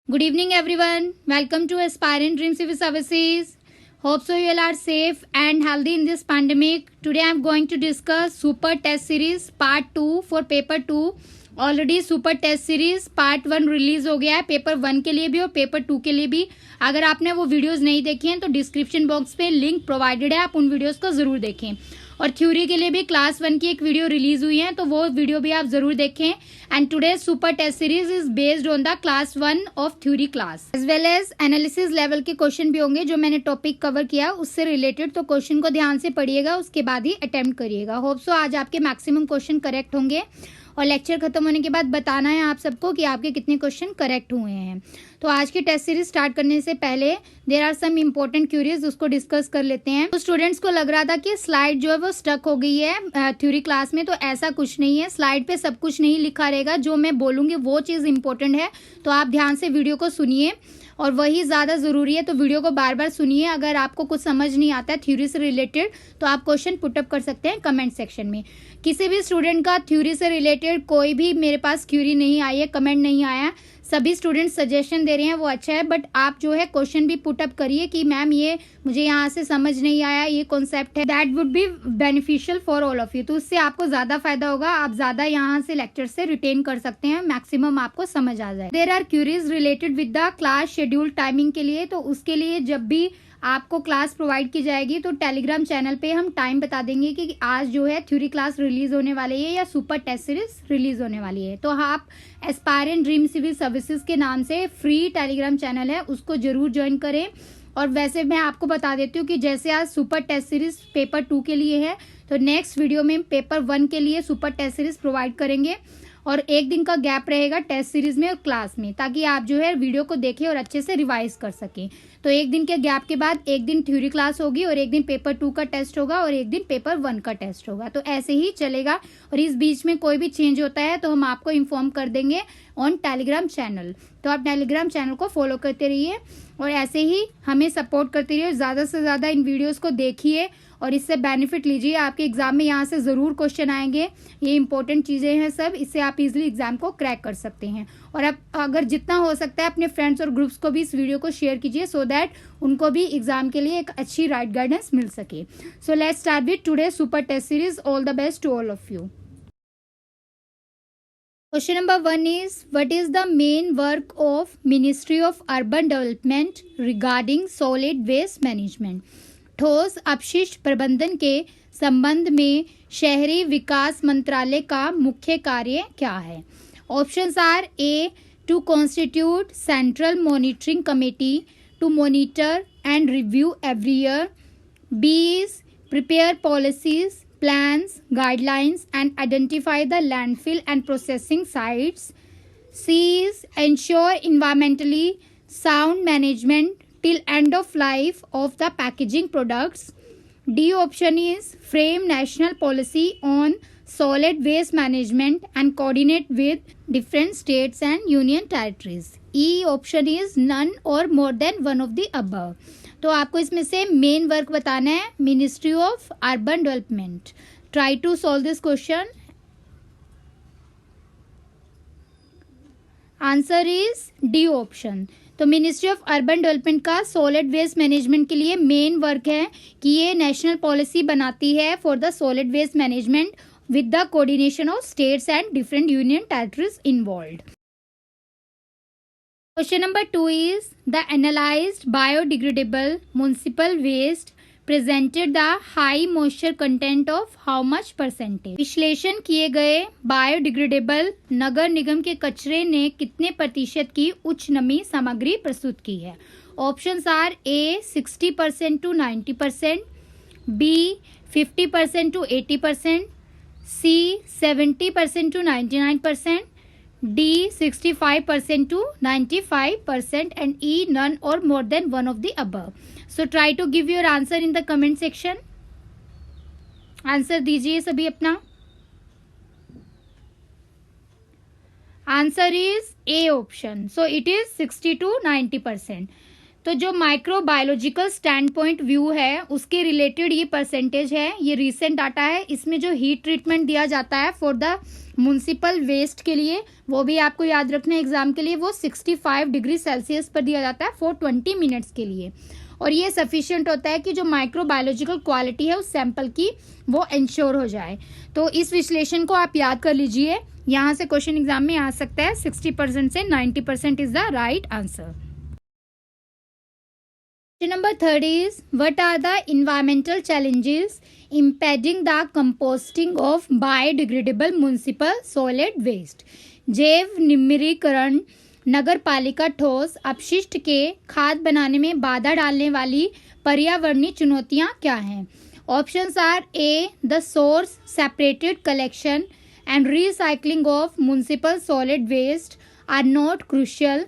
Good evening, everyone. Welcome to Aspirant Dream Civil Services. Hope so you all are safe and healthy in this pandemic. Today I am going to discuss Super Test Series Part 2 for Paper 2. Already super test series part 1 release हो गया है paper 1 के लिए भी और paper 2 के लिए भी. अगर आपने वो वीडियोस नहीं देखी हैं तो डिस्क्रिप्शन बॉक्स पे लिंक प्रोवाइडेड है, आप उन वीडियोस को जरूर देखें. और थ्योरी के लिए भी क्लास 1 की एक वीडियो रिलीज हुई है तो वो वीडियो भी आप जरूर देखें. And today super test series is based on the class 1 of theory class as well as analysis level के क्वेश्चन भी होंगे जो मैंने टॉपिक कवर किया उससे रिलेटेड. तो क्वेश्चन को ध्यान से पढ़िएगा, उसके बाद ही अटेम्प्ट करिएगा. होप सो आज आपके मैक्सिमम क्वेश्चन करेक्ट होंगे और लेक्चर खत्म होने के बाद बताना है आप सबको कि आपके कितने क्वेश्चन करेक्ट हुए हैं. तो आज की टेस्ट सीरीज स्टार्ट करने से पहले there are some important queries, उसको डिस्कस कर लेते हैं. तो स्टूडेंट्स को लग रहा था कि स्लाइड जो है वो स्टक हो गई है थ्योरी क्लास में, तो ऐसा कुछ नहीं है. स्लाइड पे सब कुछ नहीं लिखा रहेगा, जो मैं बोलूँगी वो चीज़ इंपॉर्टेंट है. तो आप ध्यान से वीडियो को सुनिए और वही ज़्यादा ज़रूरी है. तो वीडियो को बार बार सुनिए. अगर आपको कुछ समझ नहीं आता है थ्योरी से रिलेटेड तो आप क्वेश्चन पुटअप कर सकते हैं कमेंट सेक्शन में. किसी भी स्टूडेंट का थ्योरी से रिलेटेड कोई भी मेरे पास क्यूरी नहीं आई है, कमेंट नहीं आया, सभी स्टूडेंट सजेशन दे रहे हैं, वो अच्छा है. बट आप जो है क्वेश्चन भी पुटअप करिए कि मैम ये मुझे यहाँ से समझ नहीं आया, ये कॉन्सेप्ट है. That would be beneficial for all of you. तो उससे आपको ज़्यादा फायदा होगा, आप ज़्यादा यहाँ से लेक्चर से रिटेन कर सकते हैं, मैक्सिमम आपको समझ आ जाए. There are queries related with the class schedule timing के लिए. तो उसके लिए जब भी आपको क्लास प्रोवाइड की जाएगी तो टेलीग्राम चैनल पे हम टाइम बता देंगे कि आज जो है थ्योरी क्लास रिलीज होने वाली है या सुपर टेस्ट सीरीज रिलीज होने वाली है. तो आप एस्पायरेंट ड्रीम सिविल सर्विसेज के नाम से फ्री टेलीग्राम चैनल है, उसको जरूर ज्वाइन करें. और वैसे मैं आपको बता देती हूँ कि जैसे आज सुपर टेस्ट सीरीज पेपर 2 के लिए है तो नेक्स्ट वीडियो में पेपर 1 के लिए सुपर टेस्ट सीरीज प्रोवाइड करेंगे और एक दिन का गैप रहेगा टेस्ट सीरीज में और क्लास में, ताकि आप जो है वीडियो को देखें और अच्छे से रिवाइज कर सकें. तो एक दिन के गैप के बाद एक दिन थ्योरी क्लास होगी और एक दिन पेपर 2 का टेस्ट होगा और एक दिन पेपर 1 का टेस्ट होगा. तो ऐसे ही चलेगा और इस बीच में कोई भी चेंज होता है तो हम आपको इन्फॉर्म कर देंगे ऑन टेलीग्राम चैनल. तो आप टेलीग्राम चैनल को फॉलो करते रहिए और ऐसे ही हमें सपोर्ट करते रहिए. ज़्यादा से ज़्यादा इन वीडियोज़ को देखिए और इससे बेनिफिट लीजिए. आपके एग्जाम में यहाँ से ज़रूर क्वेश्चन आएंगे, ये इंपॉर्टेंट चीज़ें हैं सब, इससे आप इजीली एग्जाम को क्रैक कर सकते हैं. और अब अगर जितना हो सकता है अपने फ्रेंड्स और ग्रुप्स को भी इस वीडियो को शेयर कीजिए सो दैट उनको भी एग्जाम के लिए एक अच्छी राइट गाइडेंस मिल सके. So let's start with today super test series. All the best to all of you. Question number 1 is, what is the main work of Ministry of Urban Development regarding solid waste management? ठोस अपशिष्ट प्रबंधन के संबंध में शहरी विकास मंत्रालय का मुख्य कार्य क्या है? Options are A to constitute central monitoring committee to monitor and review every year. B is prepare policies, plans, guidelines and identify the landfill and processing sites. C is ensure environmentally sound management till end of life of the packaging products. D option is frame national policy on solid waste management and coordinate with different states and union territories. E option is none or more than one of the above. तो आपको इसमें से main work बताना है ministry of urban development. Try to solve this question. Answer is D option. तो ministry of urban development का solid waste management के लिए मेन वर्क है कि ये नेशनल पॉलिसी बनाती है for the solid waste management with the coordination of states and different union territories involved. Question number 2 is, the analyzed biodegradable municipal waste presented the high moisture content of how much percentage? विश्लेषण किए गए biodegradable नगर निगम के कचरे ने कितने प्रतिशत की उच्च नमी सामग्री प्रस्तुत की है? Options are A 60% to 90%, B 50% to 80%, C 70% to 99%, D 65% to 95% and E none or more than one of the above. So try to give your answer in the comment section. Answer दीजिए सभी अपना. Answer is A option. So it is 60 to 90%. तो जो microbiological stand point view है उसके related ये percentage है, ये रीसेंट डाटा है। इसमें जो हीट ट्रीटमेंट दिया जाता है फॉर द म्युनिसिपल वेस्ट के लिए, वो भी आपको याद रखना है एग्जाम के लिए, वो 65 डिग्री सेल्सियस पर दिया जाता है फॉर 20 मिनट्स के लिए। और ये सफिशिएंट होता है कि जो माइक्रोबायोलॉजिकल क्वालिटी है उस सैंपल की वो इंश्योर हो जाए। तो इस विश्लेषण को आप याद कर लीजिए, यहाँ से क्वेश्चन एग्जाम में आ सकता है। 60% से 90% is the right answer. Question number 3 is, what are the environmental challenges impeding the composting of biodegradable municipal solid waste? जैव निम्नीकरण नगर पालिका ठोस अपशिष्ट के खाद बनाने में बाधा डालने वाली पर्यावरणीय चुनौतियां क्या हैं? Options are A, the source separated collection and recycling of municipal solid waste are not crucial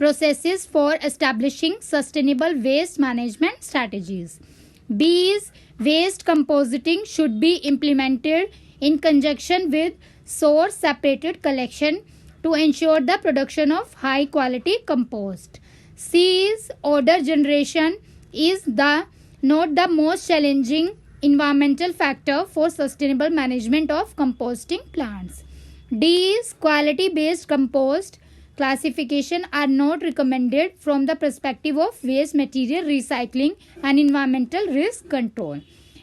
processes for establishing sustainable waste management strategies. B is, waste compositing should be implemented in conjunction with source separated collection to ensure the production of high quality compost. C is, odor generation is not the most challenging environmental factor for sustainable management of composting plants. D is, quality based compost classification are not recommended from the perspective of waste material recycling and environmental risk control.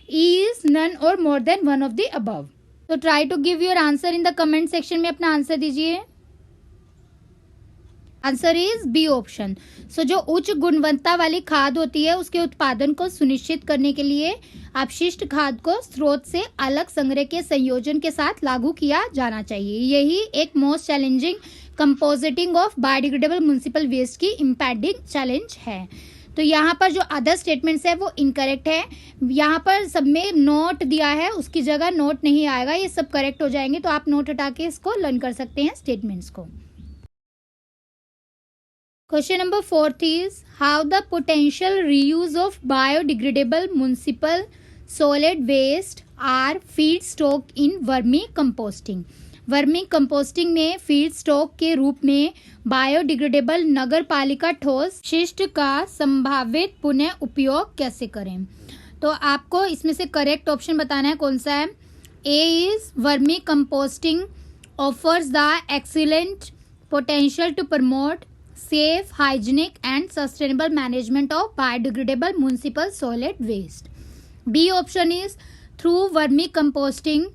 E is, none or more than one of the above. So try to give your answer in the comment section में अपना answer दीजिए। Answer is B option. सो जो उच्च गुणवत्ता वाली खाद होती है उसके उत्पादन को सुनिश्चित करने के लिए अपशिष्ट खाद को स्रोत से अलग संग्रह के संयोजन के साथ लागू किया जाना चाहिए। यही एक most challenging composting of biodegradable municipal waste की इम्पैक्टिंग चैलेंज है। तो यहाँ पर जो अदर स्टेटमेंट्स है वो इनकरेक्ट है। यहाँ पर सब में नोट दिया है, उसकी जगह नोट नहीं आएगा, ये सब करेक्ट हो जाएंगे। तो आप नोट हटा के इसको लर्न कर सकते हैं स्टेटमेंट्स को। Question number 4 is, how the potential reuse of biodegradable municipal solid waste are feedstock in vermicomposting. Vermi में फीड स्टॉक के रूप में बायोडिग्रेडेबल नगर पालिका ठोस शिष्ट का संभावित पुनः उपयोग कैसे करें? तो आपको इसमें से करेक्ट ऑप्शन बताना है कौन सा है। A is, vermicomposting offers the excellent potential to promote safe, hygienic and sustainable management of biodegradable municipal solid waste. B option is, through vermicomposting,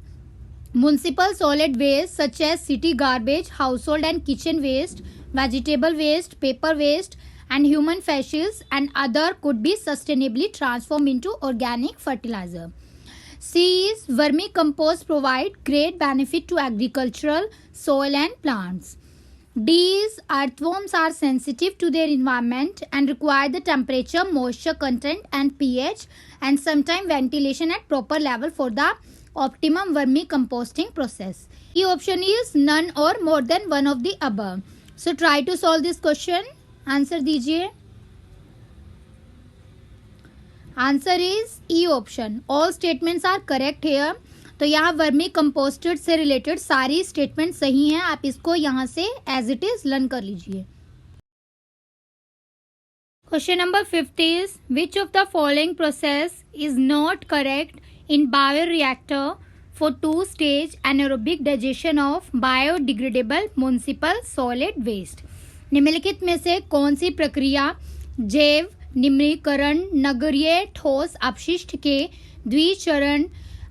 municipal solid waste such as city garbage, household and kitchen waste, vegetable waste, paper waste and human feces and other could be sustainably transformed into organic fertilizer. C is, vermicompost provide great benefit to agricultural, soil and plants. D is, earthworms are sensitive to their environment and require the temperature, moisture content and pH and sometimes ventilation at proper level for the optimum vermicomposting process. E option is, none or more than one of the above. So try to solve this question. Answer दीजिए। Answer is E option. All statements are correct here. तो यहाँ vermi कंपोस्टेड से related सारी statement सही हैं, आप इसको यहाँ से एज इट इज लर्न कर लीजिए। Question number 5 is, which of the following process is not correct in bioreactor for 2 stage anaerobic digestion of biodegradable municipal solid waste? निम्नलिखित में से कौन सी प्रक्रिया जैव निम्नीकरण नगरीय ठोस अपशिष्ट के द्विचरण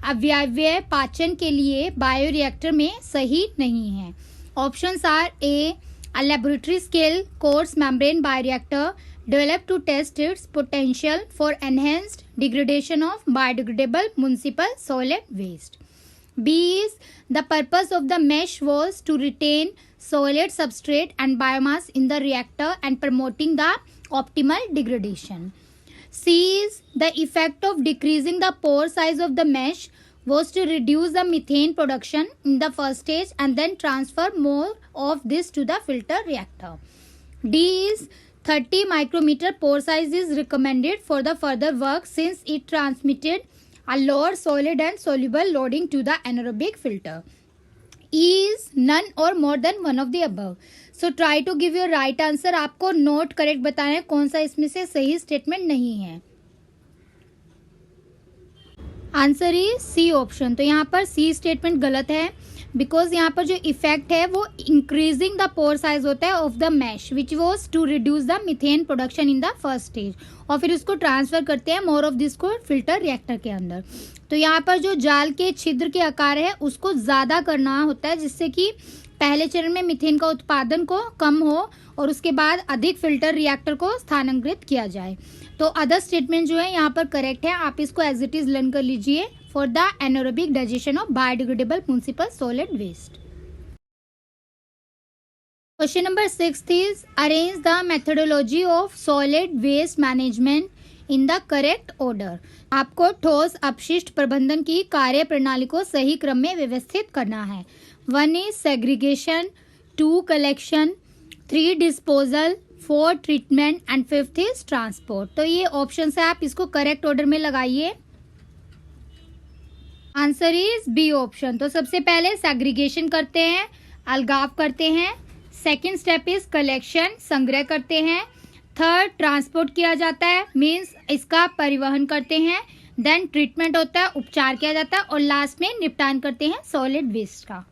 अव्यवय पाचन के लिए बायोरिएक्टर में सही नहीं है? Options are A, a laboratory scale coarse membrane bioreactor develop to test its potential for enhanced degradation of biodegradable municipal solid waste. B is, the purpose of the mesh was to retain solid substrate and biomass in the reactor and promoting the optimal degradation. C is, the effect of decreasing the pore size of the mesh was to reduce the methane production in the first stage and then transfer more of this to the filter reactor. D is, 30 micrometer pore size is recommended for the further work since it transmitted a lower solid and soluble loading to the anaerobic filter. E is, none or more than one of the above. So try to give your right answer. आपको note correct बताना है कौन सा इसमें से सही statement नहीं है. Answer is C option. तो यहाँ पर सी स्टेटमेंट गलत है, बिकॉज यहाँ पर जो इफेक्ट है वो इंक्रीजिंग द पोर साइज होता है of the mesh which was to reduce the methane production in the first stage, और फिर उसको ट्रांसफर करते हैं मोर ऑफ दिस को फिल्टर रिएक्टर के अंदर. तो यहाँ पर जो जाल के छिद्र के आकार है उसको ज़्यादा करना होता है, जिससे कि पहले चरण में मिथेन का उत्पादन को कम हो और उसके बाद अधिक फिल्टर रिएक्टर को स्थानांतरित किया जाए. तो अदर स्टेटमेंट जो है यहाँ पर करेक्ट है. आप इसको एज इट इज लर्न कर लीजिए. For the anaerobic digestion of biodegradable municipal solid waste. Question number 6 is arrange the methodology of solid waste management in the correct order. आपको ठोस अपशिष्ट प्रबंधन की कार्य प्रणाली को सही क्रम में व्यवस्थित करना है. 1 is segregation, 2 collection, 3 disposal, 4 treatment and 5th is transport. तो ये ऑप्शन है, आप इसको करेक्ट ऑर्डर में लगाइए. Answer is B option. तो सबसे पहले सेग्रीगेशन करते हैं, अलगाव करते हैं. सेकेंड स्टेप इज कलेक्शन, संग्रह करते हैं. थर्ड ट्रांसपोर्ट किया जाता है, मीन्स इसका परिवहन करते हैं. देन ट्रीटमेंट होता है, उपचार किया जाता है, और लास्ट में निपटान करते हैं सॉलिड वेस्ट का.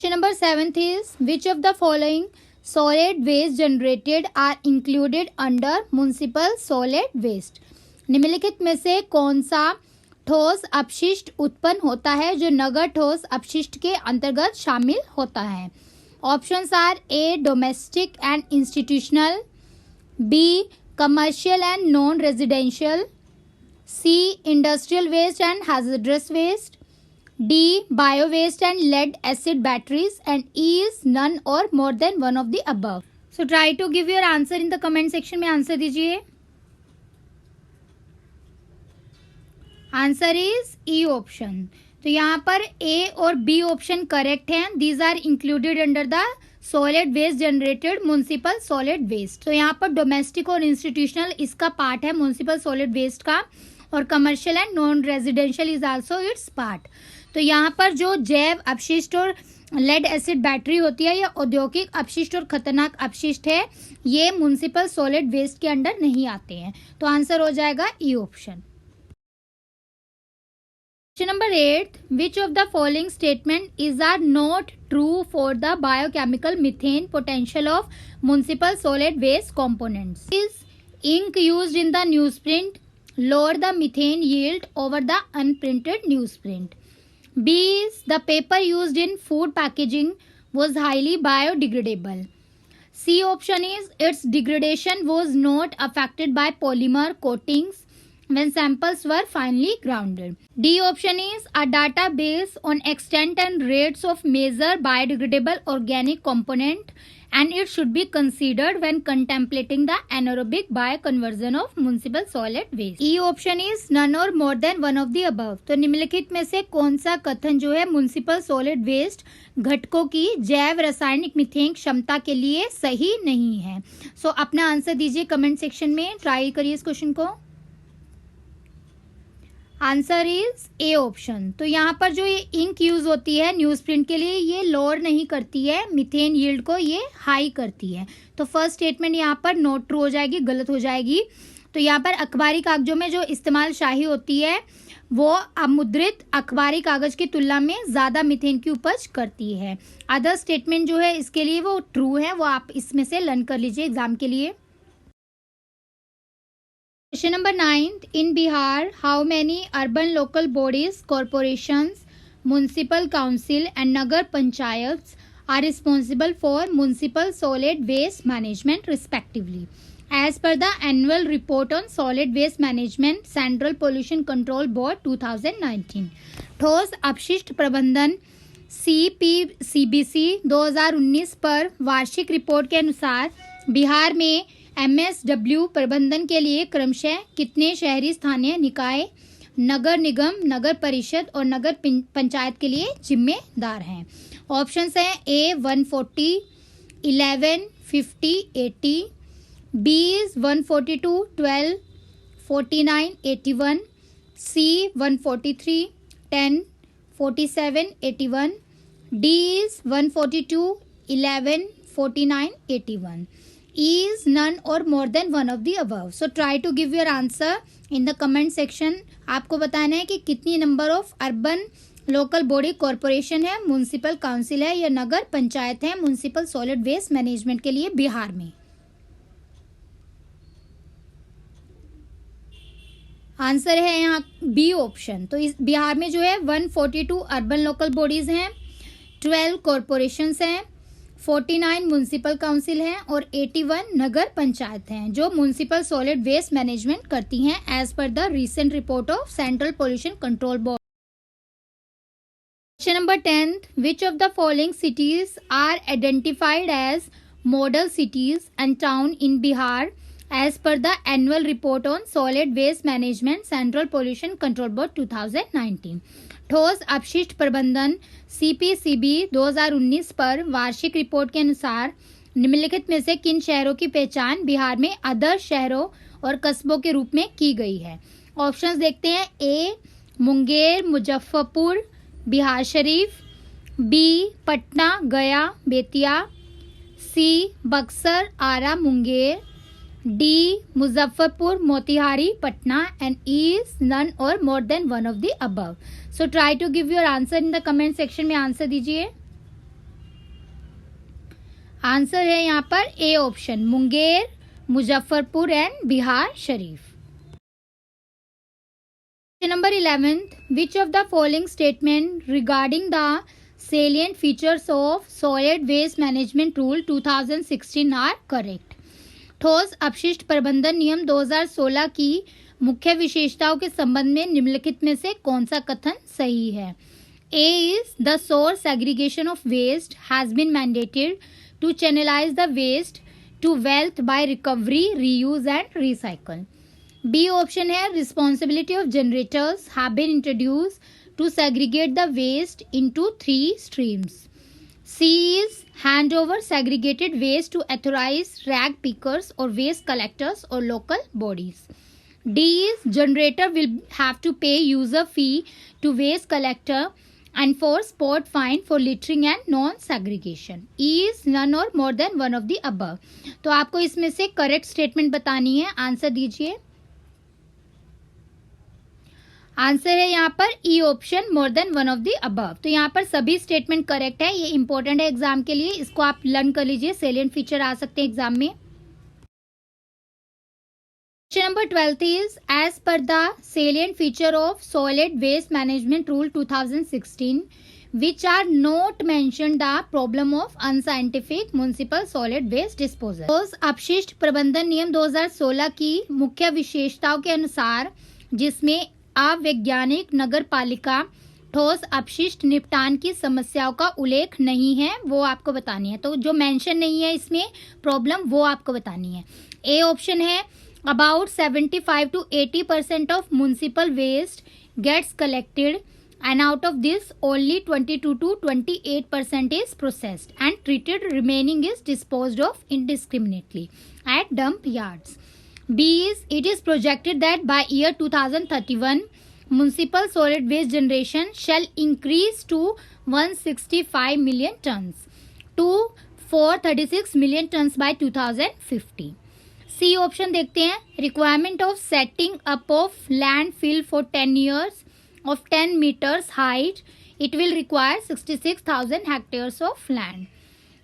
Question number 7 is which of the following solid waste generated are included under municipal solid waste. निम्नलिखित में से कौन सा ठोस अपशिष्ट उत्पन्न होता है जो नगर ठोस अपशिष्ट के अंतर्गत शामिल होता है. Options are A domestic and institutional, B commercial and non residential, C industrial waste and hazardous waste, D bio waste and lead acid batteries, and E is none और more than one of the above. So try to give your answer in the comment section में answer दीजिए. Answer is E option. तो यहाँ पर A और B option correct हैं. These are included under the solid waste generated municipal solid waste. तो यहाँ पर डोमेस्टिक और इंस्टीट्यूशनल इसका पार्ट है म्युनिसिपल सॉलिड वेस्ट का, और commercial and non residential is also it's part. तो यहाँ पर जो जैव अपशिष्ट और लेड एसिड बैटरी होती है, या औद्योगिक अपशिष्ट और खतरनाक अपशिष्ट है, ये म्युनिसिपल सॉलिड वेस्ट के अंडर नहीं आते हैं. तो आंसर हो जाएगा E option. Question number 8. Which of the following statement is are not true for the biochemical methane potential of municipal solid waste components? Is ink used in the newsprint lower the methane yield over the unprinted newsprint? B is the paper used in food packaging was highly biodegradable. C option is its degradation was not affected by polymer coatings when samples were finely grounded. D option is a database on extent and rates of major biodegradable organic component, and it should be considered when contemplating the anaerobic bioconversion of municipal solid waste. E option is none or more than one of the above. तो निम्नलिखित में से कौन सा कथन जो है municipal solid waste घटकों की जैव रासायनिक मीथेन क्षमता के लिए सही नहीं है. सो अपना आंसर दीजिए कमेंट सेक्शन में. ट्राई करिए इस क्वेश्चन को. Answer is A option. तो यहाँ पर जो ये इंक यूज होती है न्यूज प्रिंट के लिए, ये लोअर नहीं करती है मीथेन यील्ड को, ये हाई करती है. तो फर्स्ट स्टेटमेंट यहाँ पर नॉट ट्रू हो जाएगी, गलत हो जाएगी. तो यहाँ पर अखबारी कागजों में जो इस्तेमाल शाही होती है वो अमुद्रित अखबारी कागज की तुलना में ज़्यादा मीथेन की उपज करती है. अदर स्टेटमेंट जो है इसके लिए वो ट्रू है, वो आप इसमें से लर्न कर लीजिए एग्जाम के लिए. Question number 9. In Bihar, how many urban local bodies, corporations, municipal council and Nagar Panchayats are responsible for municipal solid waste management respectively? As per the annual report on solid waste management, Central Pollution Control Board 2019. ठोस अपशिष्ट प्रबंधन CPCBC 2019 पर वार्षिक report के अनुसार बिहार में MSW प्रबंधन के लिए क्रमशः कितने शहरी स्थानीय निकाय, नगर निगम, नगर परिषद और नगर पंचायत के लिए जिम्मेदार हैं? ऑप्शंस हैं ए 140, 11, 50, 80, B is 142, 12, 49, 81, C 143, 10, 47, 81, D is 142, 11, 49, 81. E is none or more than one of the above. So try to give your answer in the comment section. आपको बताना है कि कितनी number of urban local body corporation है, municipal council है या नगर पंचायत है municipal solid waste management के लिए बिहार में. आंसर है यहाँ बी ऑप्शन. तो इस बिहार में जो है 142 अर्बन लोकल बॉडीज हैं, 12 कॉरपोरेशंस हैं, 49 म्यूनिसिपल काउंसिल हैं और 81 नगर पंचायत हैं जो म्यूनिसिपल सॉलिड वेस्ट मैनेजमेंट करती हैं as per the recent report of central pollution control board. Question number 10. Which of the following cities are identified as model cities and town in Bihar as per the annual report on solid waste management Central Pollution Control Board 2019? ठोस अपशिष्ट प्रबंधन CPCB 2019 पर वार्षिक report के अनुसार निम्नलिखित में से किन शहरों की पहचान बिहार में आदर्श शहरों और कस्बों के रूप में की गई है? ऑप्शंस देखते हैं. A Munger, Muzaffarpur, Bihar Sharif. B Patna, Gaya, Bettiah. C Buxar, Arrah, Munger. D Muzaffarpur, Motihari, Patna. And E is none और more than one of the above. So try to give your answer in the comment section में. आंसर दीजिए. आंसर है यहाँ पर A option, Munger, Muzaffarpur and Bihar Sharif. Question number 11. Which of the following statement regarding the salient features of solid waste management rule 2016 are correct? ठोस अपशिष्ट प्रबंधन नियम 2016 की मुख्य विशेषताओं के संबंध में निम्नलिखित में से कौन सा कथन सही है? A is the source segregation of waste has been mandated to channelize the waste to wealth by recovery, reuse and recycle. B option है responsibility of generators have been introduced to segregate the waste into 3 streams. C is hand over segregated waste to authorized rag pickers or waste collectors or local bodies. D is generator will have to pay user fee to waste collector and for spot fine for littering and non-segregation. E is none or more than one of the above. तो आपको इसमें से correct statement बतानी है. Answer दीजिए. Answer है यहाँ पर E option, more than one of the above. तो यहाँ पर सभी स्टेटमेंट करेक्ट है. ये इंपॉर्टेंट है एग्जाम के लिए, इसको आप लर्न कर लीजिए. सेलिएंट फीचर आ सकते हैं एग्जाम में. Question number 12 is as per the salient feature of solid waste management rule 2016 which are not mentioned the problem of unscientific municipal solid waste disposal. ठोस अपशिष्ट प्रबंधन नियम 2016 की मुख्य विशेषताओं के अनुसार जिसमें अवैज्ञानिक नगर पालिका ठोस अपशिष्ट निपटान की समस्याओं का उल्लेख नहीं है, वो आपको बतानी है. तो जो मेंशन नहीं है इसमें प्रॉब्लम, वो आपको बतानी है. ए ऑप्शन है about 75 to 80% of municipal waste gets collected and out of this only 22 to 28% is processed and treated, remaining is disposed of indiscriminately at dump yards. B is it is projected that by year 2031 municipal solid waste generation shall increase to 165 million tons to 436 million tons by 2050. C option देखते हैं. requirement of setting up of landfill for 10 years of 10 meters height, it will require 66,000 hectares of land.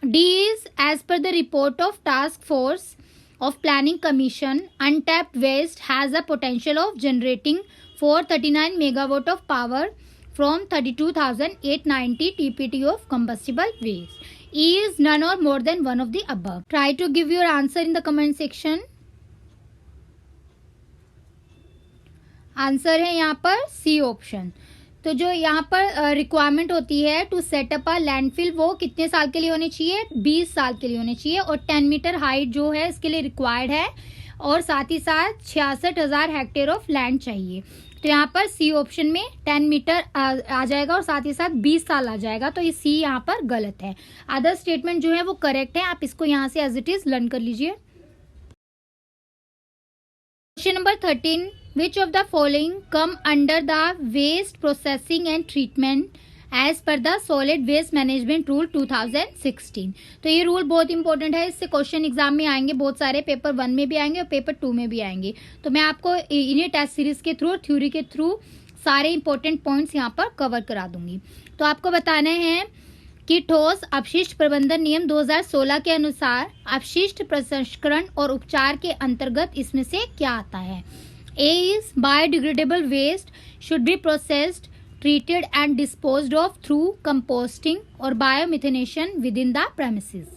D is as per the report of task force of planning commission, untapped waste has a potential of generating 439 megawatt of power from 32,890 TPT of combustible waste. E is none or more than one of the above. Try to give your answer in the comment section. Answer है यहाँ पर सी option. तो जो यहाँ पर requirement होती है to setup a landfill, वो कितने साल के लिए होनी चाहिए? 20 साल के लिए होनी चाहिए. और 10 मीटर हाइट जो है इसके लिए रिक्वायर्ड है और साथ ही साथ 66,000 हेक्टेयर ऑफ लैंड चाहिए. तो यहाँ पर सी ऑप्शन में 10 मीटर आ जाएगा और साथ ही साथ 20 साल आ जाएगा. तो ये सी यहाँ पर गलत है. अदर स्टेटमेंट जो है वो करेक्ट है. आप इसको यहाँ से एज इट इज लर्न कर लीजिए. Question number 13. Which of the following come under the waste processing and treatment as per the solid waste management rule 2016। तो ये रूल बहुत इंपॉर्टेंट है, इससे क्वेश्चन एग्जाम में आएंगे बहुत सारे, पेपर 1 में भी आएंगे और पेपर 2 में भी आएंगे। तो मैं आपको इन्हीं टेस्ट सीरीज के थ्रू, थ्योरी के थ्रू सारे इंपॉर्टेंट पॉइंट्स यहाँ पर कवर करा दूंगी। तो आपको बताना है कि ठोस अपशिष्ट प्रबंधन नियम 2016 के अनुसार अपशिष्ट प्रसंस्करण और उपचार के अंतर्गत इसमें से क्या आता है। A is biodegradable waste should be processed, treated and disposed of through composting or biomethanation within the premises.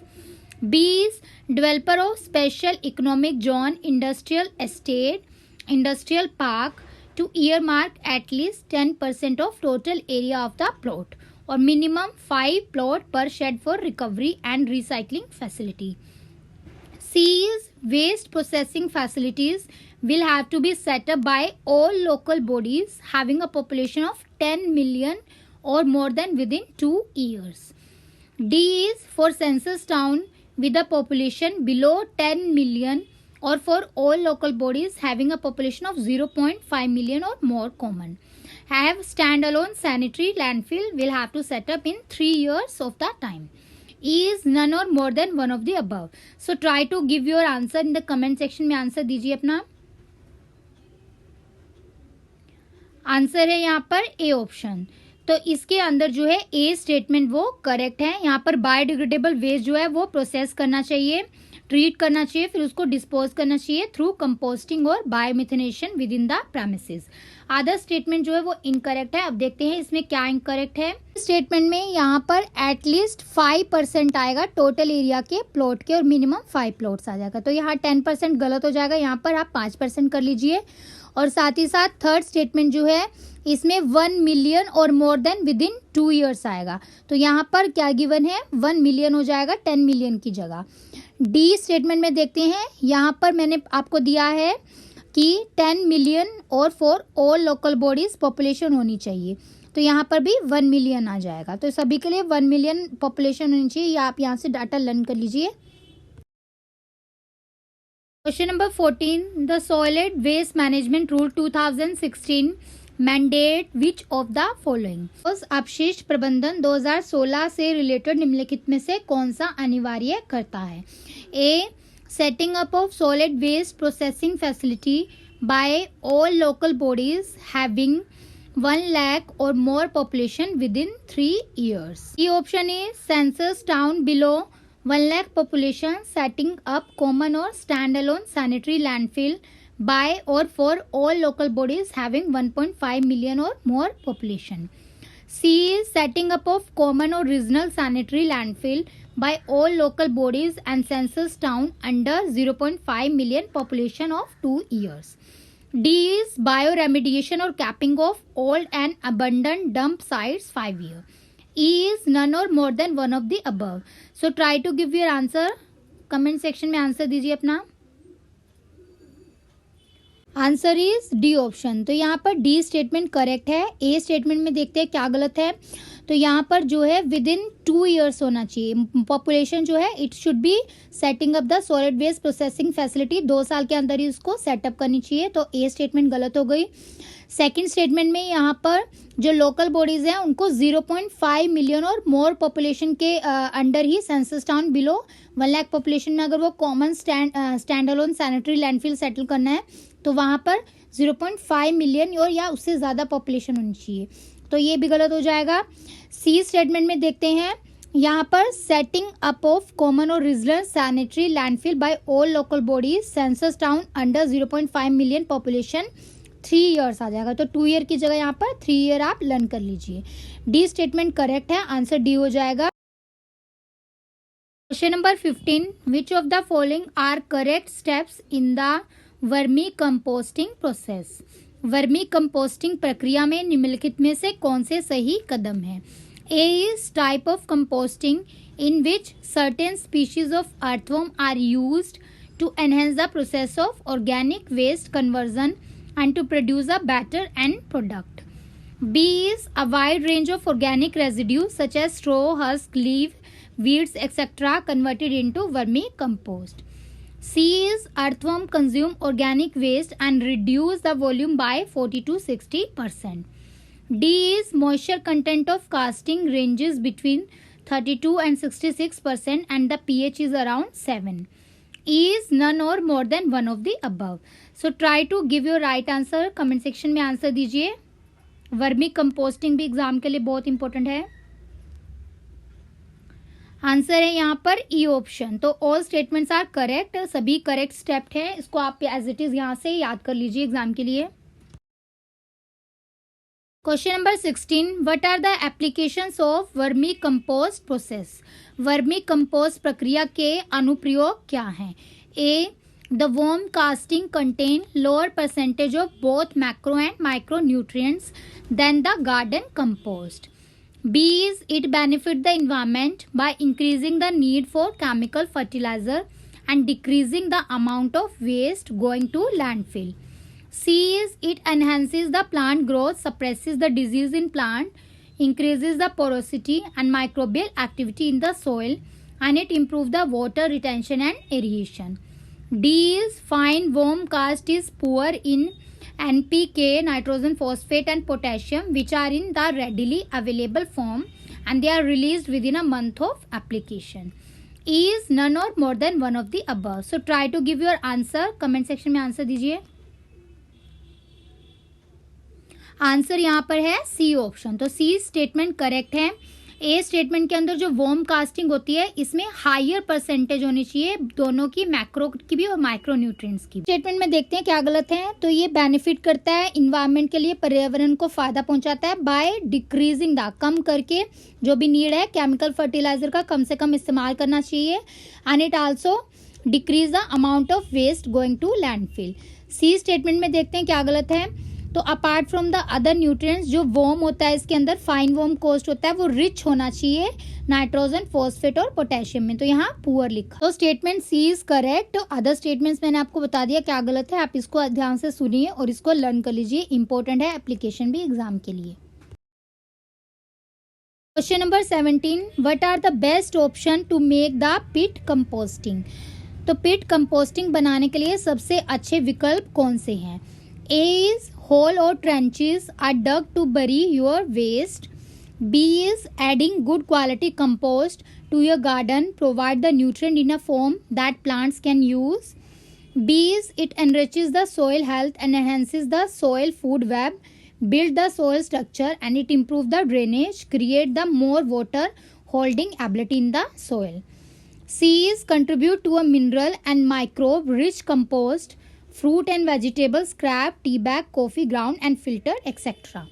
B is developer of special economic zone, industrial estate, industrial park to earmark at least 10% of total area of the plot or minimum 5 plot per shed for recovery and recycling facility. C is waste processing facilities will have to be set up by all local bodies having a population of 10 million or more than within 2 years. D is for census town with a population below 10 million or for all local bodies having a population of 0.5 million or more common. Have standalone sanitary landfill will have to set up in 3 years of the time. E is none or more than one of the above. So try to give your answer in the comment section में answer दीजिए अपना। Answer है यहाँ पर A option. तो इसके अंदर जो है ए स्टेटमेंट वो करेक्ट है। यहाँ पर बायोडिग्रेडेबल वेस्ट जो है वो प्रोसेस करना चाहिए, ट्रीट करना चाहिए, फिर उसको डिस्पोज करना चाहिए थ्रू कंपोस्टिंग और biomethanation with in the premises. Other statement जो है वो इनकरेक्ट है। अब देखते हैं इसमें क्या इनकरेक्ट है। स्टेटमेंट में यहाँ पर एटलीस्ट 5% आएगा टोटल एरिया के प्लॉट के और मिनिमम 5 प्लॉट्स आ जाएगा। तो यहाँ 10% गलत हो जाएगा, यहाँ पर आप 5% कर लीजिए। और साथ ही साथ थर्ड स्टेटमेंट जो है इसमें 1 million or more then with in 2 years आएगा। तो यहाँ पर क्या गिवन है, 1 मिलियन हो जाएगा 10 मिलियन की जगह। डी स्टेटमेंट में देखते हैं, यहाँ पर मैंने आपको दिया है कि 10 मिलियन और for all local bodies population होनी चाहिए। तो यहाँ पर भी 1 मिलियन आ जाएगा। तो सभी के लिए 1 मिलियन पॉपुलेशन होनी चाहिए। या आप यहाँ से डाटा लर्न कर लीजिए। Question number 14, the solid waste management rule 2016 mandate which of the following. अपशिष्ट प्रबंधन 2016 से रिलेटेड निम्नलिखित में से कौन सा अनिवार्य करता है। A, setting up of solid waste processing facility by all local bodies having 1 lakh or more population within 3 years. The option is census town below 1 lakh population setting up common or standalone sanitary landfill by or for all local bodies having 1.5 million or more population. C is setting up of common or regional sanitary landfill by all local bodies and census town under 0.5 million population of 2 years. D is bioremediation or capping of old and abandoned dump sites 5 years. E is none or more than one of the above. So try to give your answer. Comment section में answer दीजिए अपना। Answer is D option. तो यहाँ पर D statement correct है। ए statement में देखते हैं क्या गलत है। तो यहाँ पर जो है विद इन 2 ईयर्स होना चाहिए। पॉपुलेशन जो है it should be setting up the solid waste processing facility, 2 साल के अंदर ही उसको सेटअप करनी चाहिए। तो ए स्टेटमेंट गलत हो गई। सेकंड स्टेटमेंट में यहाँ पर जो लोकल बॉडीज हैं उनको 0.5 मिलियन और मोर पॉपुलेशन के अंडर ही census town below 1 lakh population में अगर वो common stand alone sanitary landfill settle करना है तो वहाँ पर 0.5 मिलियन और या उससे ज़्यादा पॉपुलेशन होनी चाहिए। तो ये भी गलत हो जाएगा। सी स्टेटमेंट में देखते हैं, यहाँ पर setting up of common or regional sanitary landfill by all local bodies census town under 0.5 million population 3 years आ जाएगा। तो 2 ईयर की जगह यहाँ पर 3 ईयर आप लर्न कर लीजिए। डी स्टेटमेंट करेक्ट है, आंसर डी हो जाएगा। Question number 15, which of the following are correct steps in the vermicomposting process. Vermicomposting प्रक्रिया में निम्नलिखित में से कौन से सही कदम है। A is type of composting in which certain species of earthworm are used to enhance the process of organic waste conversion and to produce a better end product. B is a wide range of organic residues such as straw, husk, leaf, weeds, etc. converted into vermicompost. C is earthworm consume organic waste and reduce the volume by 40 to 60%. D is moisture content of casting ranges between 32 and 66% and the pH is around 7. E is none or more than one of the above. So try to give your right answer. Comment section में answer दीजिए. Vermi composting भी exam के लिए बहुत important है. Answer है यहाँ पर ई ऑप्शन. तो ऑल स्टेटमेंट्स आर करेक्ट. सभी करेक्ट स्टेप है. इसको आप एज इट इज यहाँ से याद कर लीजिए एग्जाम के लिए. Question number 16. What are the applications of vermicompost process? Vermicompost प्रक्रिया के अनुप्रयोग क्या हैं? A, the worm casting contain lower percentage of both macro and micro nutrients than the garden compost. B is it benefit the environment by increasing the need for chemical fertilizer and decreasing the amount of waste going to landfill. C is it enhances the plant growth, suppresses the disease in plant, increases the porosity and microbial activity in the soil, and it improves the water retention and aeration. D is fine worm cast is poor in NPK, nitrogen, phosphate and potassium which are in the readily available form and they are released within a month of application. E is none or more than one of the above. So try to give your answer. Comment section में answer दीजिए. Answer यहाँ पर है सी option. तो सी statement correct है. ए statement के अंदर जो वर्म कास्टिंग होती है इसमें हायर परसेंटेज होनी चाहिए दोनों की, मैक्रो की भी और माइक्रो न्यूट्रिएंट्स की. स्टेटमेंट में देखते हैं क्या गलत है. तो ये बेनिफिट करता है इन्वायरमेंट के लिए, पर्यावरण को फायदा पहुंचाता है बाय डिक्रीजिंग द, कम करके जो भी नीड है केमिकल फर्टिलाइजर का कम से कम इस्तेमाल करना चाहिए. And it also decrease the amount of waste going to landfill. C statement में देखते हैं क्या गलत है. तो apart from the other nutrients जो वर्म होता है इसके अंदर फाइन वर्म कोस्ट होता है वो रिच होना चाहिए नाइट्रोजन, फॉस्फेट और पोटेशियम में. तो यहाँ पुअर लिखा. तो statement C is correct. Other statements मैंने आपको बता दिया क्या गलत है. आप इसको ध्यान से सुनिए और इसको लर्न कर लीजिए. इंपॉर्टेंट है एप्लीकेशन भी एग्जाम के लिए. Question number 17. What are the best option to make the pit composting? तो पिट कंपोस्टिंग बनाने के लिए सबसे अच्छे विकल्प कौन से हैं? ए is hole or trenches are dug to bury your waste. B is adding good quality compost to your garden, provide the nutrient in a form that plants can use. B is it enriches the soil health and enhances the soil food web, build the soil structure and it improves the drainage, create the more water holding ability in the soil. C is contribute to a mineral and microbe rich compost, fruit and vegetable scrap, tea bag, coffee ground and filter etc.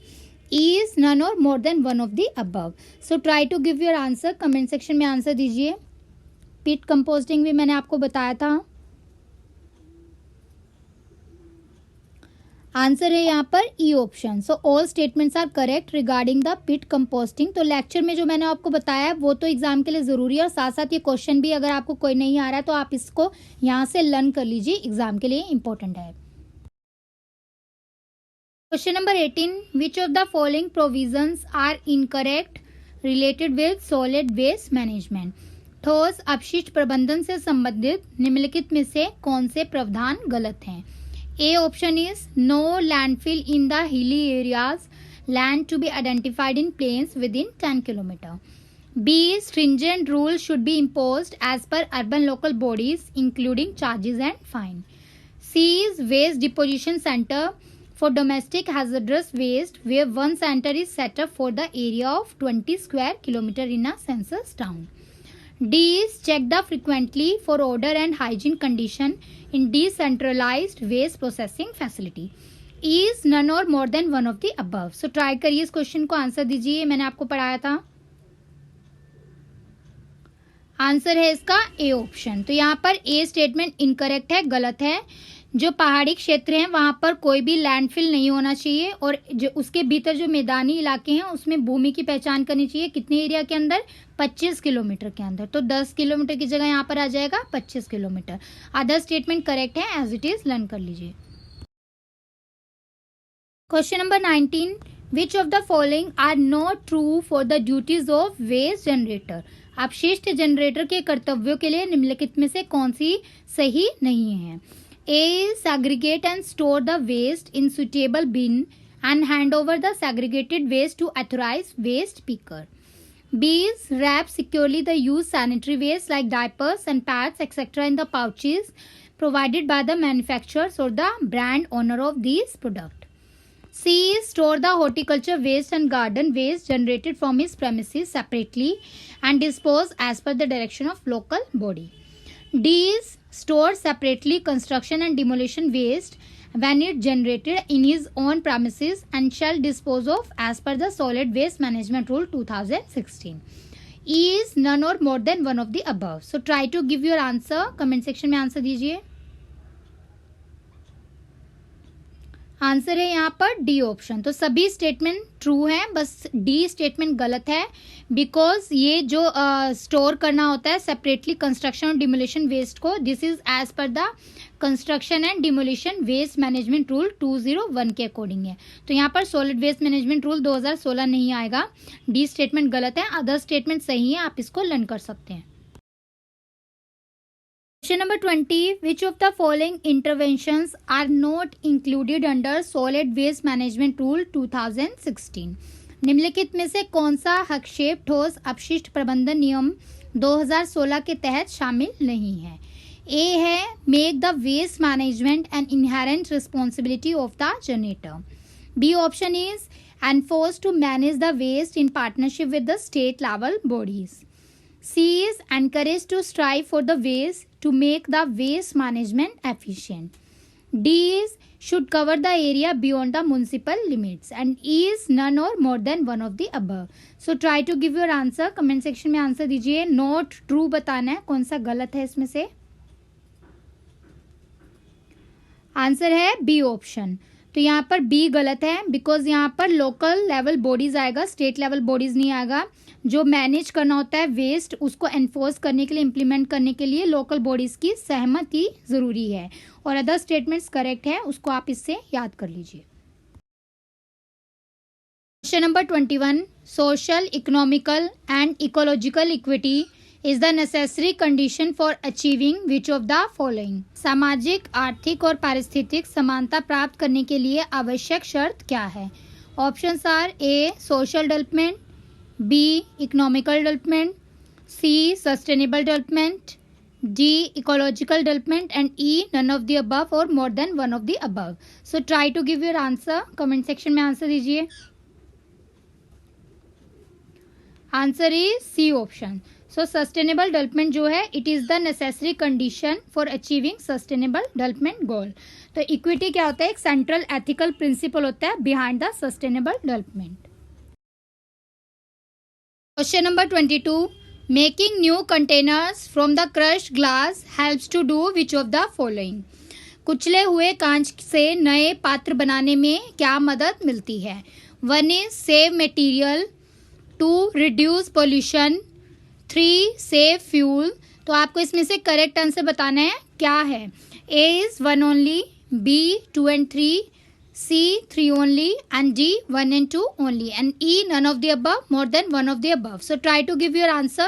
E is none or more than one of the above. So try to give your answer. Comment section में answer दीजिए. पिट composting भी मैंने आपको बताया था. Answer है यहाँ पर E option. So all statements are correct regarding the pit composting. तो लेक्चर में जो मैंने आपको बताया वो तो एग्जाम के लिए जरूरी है और साथ साथ ये क्वेश्चन भी अगर आपको कोई नहीं आ रहा है तो आप इसको यहाँ से लर्न कर लीजिए, एग्जाम के लिए इंपॉर्टेंट है. Question number 18. Which of the following provisions are incorrect related with solid waste management? ठोस अपशिष्ट प्रबंधन से संबंधित निम्नलिखित में से कौन से प्रावधान गलत हैं? A option is no landfill in the hilly areas, land to be identified in plains within 10 km. B stringent rules should be imposed as per urban local bodies including charges and fine. C is waste deposition center for domestic hazardous waste where one center is set up for the area of 20 square kilometer in a census town. D is check the frequently for order and hygiene condition in decentralized waste processing facility. E is none or more than one of the above. So try करिए इस question को answer दीजिए. मैंने आपको पढ़ाया था. Answer है इसका ए ऑप्शन. तो यहाँ पर ए स्टेटमेंट इनकरेक्ट है, गलत है. जो पहाड़ी क्षेत्र हैं वहां पर कोई भी लैंडफिल नहीं होना चाहिए और जो उसके भीतर जो मैदानी इलाके हैं उसमें भूमि की पहचान करनी चाहिए. कितने एरिया के अंदर? 25 किलोमीटर के अंदर. तो 10 किलोमीटर की जगह यहाँ पर आ जाएगा 25 किलोमीटर. अदर स्टेटमेंट करेक्ट है, एज इट इज लर्न कर लीजिए. Question number 19. Which of the following are not true for the duties of waste generator? अपशिष्ट जनरेटर के कर्तव्यों के लिए निम्नलिखित में से कौन सी सही नहीं है? A is segregate and store the waste in suitable bin and hand over the segregated waste to authorized waste picker. B is wrap securely the used sanitary waste like diapers and pads etc. in the pouches provided by the manufacturers or the brand owner of these products. C is store the horticulture waste and garden waste generated from his premises separately and dispose as per the direction of local body. D is store separately construction and demolition waste when it generated in his own premises and shall dispose of as per the solid waste management rule 2016. E is none or more than one of the above. So try to give your answer. Comment section में answer दीजिए. Answer है यहाँ पर D option. तो सभी statement true है, बस D statement गलत है बिकॉज ये जो स्टोर करना होता है सेपरेटली कंस्ट्रक्शन और डिमोलिशन वेस्ट को, this is as per the construction and demolition waste management rule 201 के अकॉर्डिंग है. तो यहाँ पर सॉलिड वेस्ट मैनेजमेंट रूल 2016 नहीं आएगा. डी स्टेटमेंट गलत है, अदर स्टेटमेंट सही है, आप इसको लर्न कर सकते हैं. Question number 20. Which of the following interventions are not included under Solid Waste Management Rule 2016? निम्नलिखित में से कौन सा हस्तक्षेप ठोस अपशिष्ट प्रबंधन नियम 2016 के तहत शामिल नहीं है? A है make the waste management an inherent responsibility of the generator. B option is enforced to manage the waste in partnership with the state level bodies. C is encouraged to strive for the ways to make the waste management efficient. D is should cover the area beyond the municipal limits. And E is none or more than one of the above. So try to give your answer. Comment section में answer दीजिए. Note true बताना है, कौन सा गलत है इसमें से. आंसर है बी ऑप्शन. तो यहाँ पर बी गलत है बिकॉज यहाँ पर लोकल लेवल बॉडीज आएगा, स्टेट लेवल बॉडीज नहीं आएगा. जो मैनेज करना होता है वेस्ट उसको एनफोर्स करने के लिए, इम्प्लीमेंट करने के लिए लोकल बॉडीज की सहमति जरूरी है. और अदर स्टेटमेंट्स करेक्ट है, उसको आप इससे याद कर लीजिए. Question number 21. Social, economical and ecological equity is the necessary condition for achieving which of the following? सामाजिक, आर्थिक और पारिस्थितिक समानता प्राप्त करने के लिए आवश्यक शर्त क्या है? Options are A social development, B economical development, C sustainable development, D ecological development and E none of the above or more than one of the above. So try to give your answer. Comment section में answer दीजिए. Answer is C option. So sustainable development जो है it is the necessary condition for achieving sustainable development goal. तो equity क्या होता है? एक central ethical principle होता है behind the sustainable development. Question number 22. Making new containers from the crushed glass helps to do which of the following? कुचले हुए कांच से नए पात्र बनाने में क्या मदद मिलती है? 1 is save material, 2 reduce pollution, 3 save fuel. तो आपको इसमें से करेक्ट आंसर बताना है क्या है. A is 1 only, B 2 and 3, C 3 only and D 1 and 2 only and E none of the above, more than one of the above. So try to give your answer.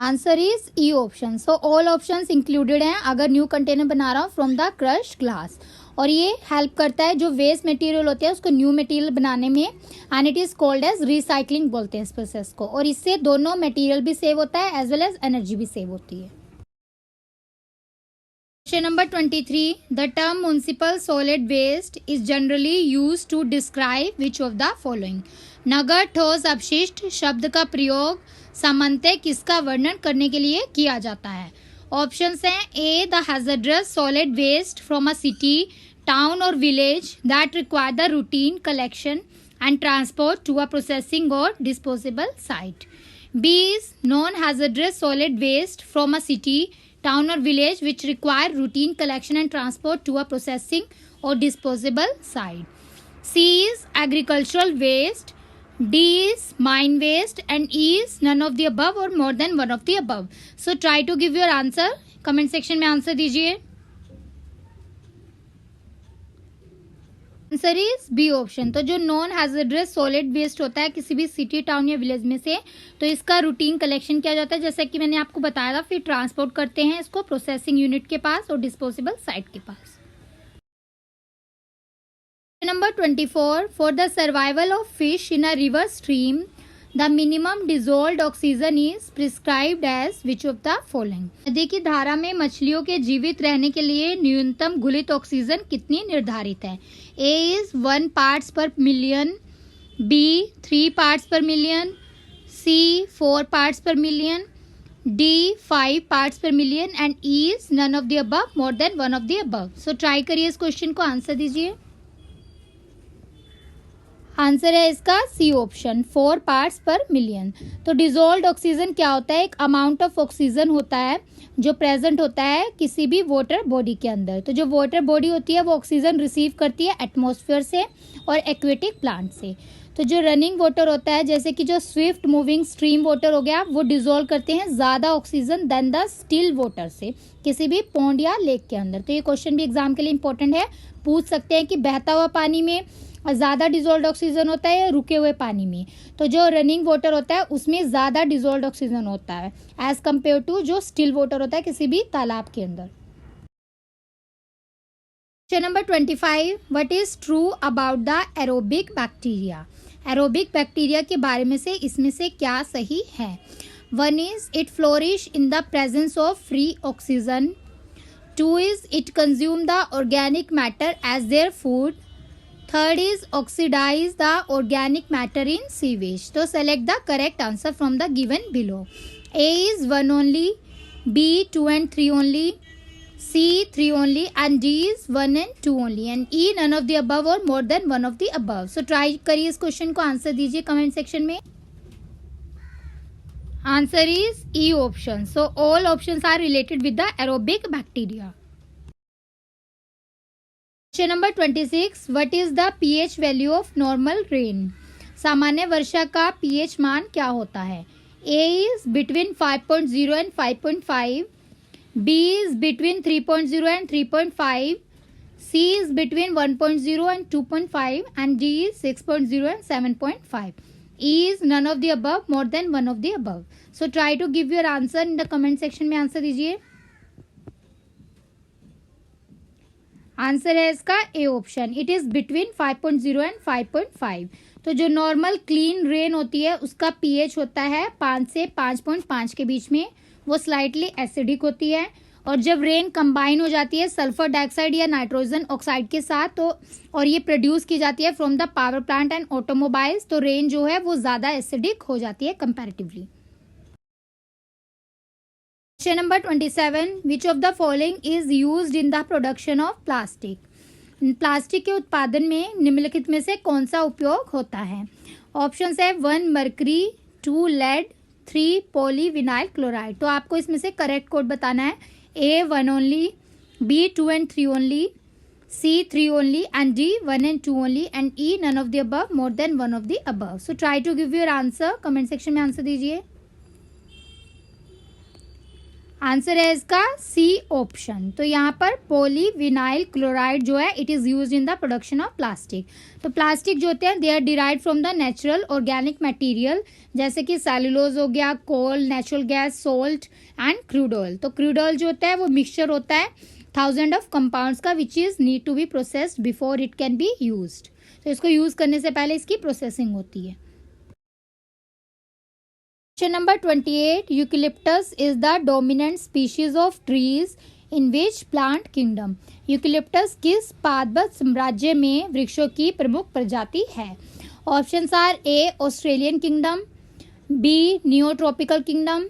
Answer is E option. So all options included हैं अगर new container बना रहा हूँ from the crushed glass. और ये help करता है जो वेस्ट मटेरियल होते हैं उसको न्यू मटेरियल बनाने में and it is called as recycling बोलते हैं इस प्रोसेस को. और इससे दोनों मटेरियल भी सेव होता है एज वेल एज एनर्जी भी सेव होती है. Question number 23. The term municipal solid waste is generally used to describe which of the following? नगर ठोस अपशिष्ट शब्द का प्रयोग सामान्यतः किसका वर्णन करने के लिए किया जाता है? ऑप्शंस हैं A the hazardous solid waste from a city, town or village that require the routine collection and transport to a processing or disposable site. B is non hazardous solid waste from a city, town or village which require routine collection and transport to a processing or disposable site. C is agricultural waste, D is mine waste and E is none of the above or more than one of the above. So try to give your answer. Comment section में answer दीजिए. Answer is B option. तो जो non hazardous solid waste होता है किसी भी city, town या village में से, तो इसका रूटीन कलेक्शन किया जाता है जैसा कि मैंने आपको बताया था, फिर ट्रांसपोर्ट करते हैं इसको प्रोसेसिंग यूनिट के पास और डिस्पोजेबल साइट के पास. Number 24. For the survival of fish in a river stream, the minimum dissolved oxygen is prescribed as which of the following? नदी की धारा में मछलियों के जीवित रहने के लिए न्यूनतम घुलित ऑक्सीजन कितनी निर्धारित है? A is 1 parts per million, B 3 parts per million, C 4 parts per million, D 5 parts per million and E is none of the above, more than one of the above. So try करिए इस question को, answer दीजिए. Answer है इसका C option, 4 parts पर million. तो dissolved oxygen क्या होता है? एक अमाउंट ऑफ ऑक्सीजन होता है जो प्रेजेंट होता है किसी भी वाटर बॉडी के अंदर. तो जो वाटर बॉडी होती है वो ऑक्सीजन रिसीव करती है एटमॉस्फेयर से और एक्वेटिक प्लांट से. तो जो रनिंग वाटर होता है, जैसे कि जो स्विफ्ट मूविंग स्ट्रीम वाटर हो गया, वो डिजोल्व करते हैं ज़्यादा oxygen than the still water से किसी भी पॉन्ड या लेक के अंदर. तो ये क्वेश्चन भी एग्जाम के लिए इंपॉर्टेंट है. पूछ सकते हैं कि बहता हुआ पानी में ज़्यादा डिजोल्व ऑक्सीजन होता है या रुके हुए पानी में. तो जो रनिंग वाटर होता है उसमें ज़्यादा डिजोल्व ऑक्सीजन होता है एज कम्पेयर टू जो स्टिल वाटर होता है किसी भी तालाब के अंदर. Question number 25. What is true about the aerobic bacteria? Aerobic bacteria के बारे में से इसमें से क्या सही है? 1 is it flourish in the presence of free oxygen. 2 is it consume the organic matter as their food. 3rd is oxidize the organic matter in sewage. So select the correct answer from the given below. A is 1 only, B 2 and 3 only, C 3 only and D is 1 and 2 only and E none of the above or more than one of the above. So try करिए इस question को, answer दीजिए comment section में. Answer is E option. So all options are related with the aerobic bacteria. Question number 26. What is the pH value of normal rain? सामान्य वर्षा का pH मान क्या होता है? A is between 5.0 and 5.5, B is between 3.0 and 3.5, C is between 1.0 and 2.5 and D is 6.0 and 7.5. E is none of the above, more than one of the above. So try to give your answer in the comment section में, answer दीजिए. Answer है इसका A option, it is between 5.0 and 5.5. तो जो normal clean rain होती है उसका pH होता है 5 से 5.5 के बीच में. वो स्लाइटली एसिडिक होती है. और जब रेन कंबाइन हो जाती है सल्फर डाइऑक्साइड या नाइट्रोजन ऑक्साइड के साथ, तो और ये प्रोड्यूस की जाती है from the power plant and automobiles, तो रेन जो है वो ज़्यादा एसिडिक हो जाती है comparatively. Question number 27. Which of the following is used in the production of plastic? Plastic के उत्पादन में निम्नलिखित में से कौन सा उपयोग होता है? ऑप्शन है 1 मर्करी, 2 लेड, 3 पॉलीविनाइल क्लोराइड. तो आपको इसमें से करेक्ट कोड बताना है. A 1 only, B 2 and 3 only, C 3 only and D 1 and 2 only and E none of the above, more than one of the above. So try to give your answer. Comment section में answer दीजिए. Answer है इसका C option. तो यहाँ पर polyvinyl chloride जो है it is use in the production of plastic. तो प्लास्टिक जो होते हैं they are derive from the natural organic material, जैसे कि सेलुलोज हो गया, coal, natural gas, salt and crude oil. तो क्रूड ऑयल जो होता है वो मिक्सचर होता है 1000 ऑफ कंपाउंड्स का which is need to be processed before it can be used. तो इसको यूज़ करने से पहले इसकी प्रोसेसिंग होती है. Question number 28. Eucalyptus is the dominant species of trees in which plant kingdom? Eucalyptus किस पादप साम्राज्य में वृक्षों की प्रमुख प्रजाति है? Options are A Australian kingdom, B neotropical kingdom,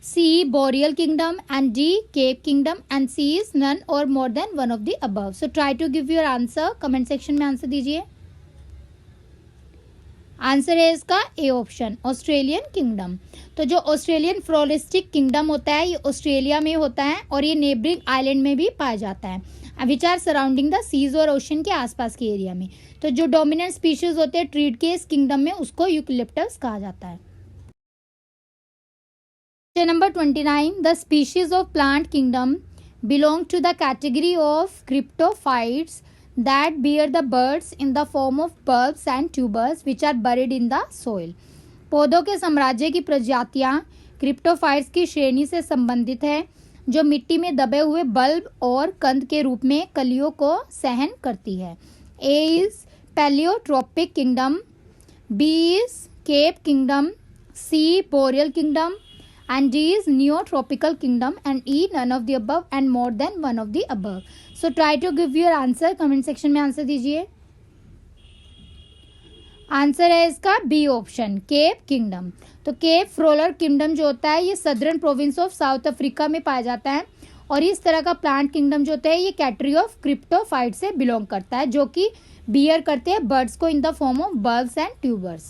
C boreal kingdom and D cape kingdom and C is none और more than one of the above. So try to give your answer. Comment section में answer दीजिए. Answer है इसका A option, Australian kingdom. तो जो Australian floristic kingdom होता है ये ऑस्ट्रेलिया में होता है और ये नेबरिंग आइलैंड में भी पाया जाता है which are surrounding the seas और ओशन के आसपास के एरिया में. तो जो डोमिनेंट स्पीशीज होते हैं ट्रीड के इस किंगडम में उसको यूकेलिप्टस कहा जाता है. Number 29. The species of plant kingdom belong to the category of cryptophytes that bear the buds in the form of bulbs and tubers which are buried in the soil. पौधों के साम्राज्य की प्रजातियां क्रिप्टोफाइट्स की श्रेणी से संबंधित है जो मिट्टी में दबे हुए बल्ब और कंद के रूप में कलियों को सहन करती है. A is Paleotropic Kingdom, B is Cape Kingdom, C Boreal Kingdom, and D is Neotropical Kingdom, and E none of the above and more than one of the above. So try to give your answer. Comment section में answer दीजिए. Answer है इसका B option, cap kingdom. तो cap फ्रोलर kingdom जो होता है ये southern province of south Africa में पाया जाता है. और इस तरह का प्लांट किंगडम जो होता है ये कैटेगरी ऑफ क्रिप्टोफाइट से बिलोंग करता है, जो कि बियर करते हैं बर्ड्स को in the form of bulbs and tubers.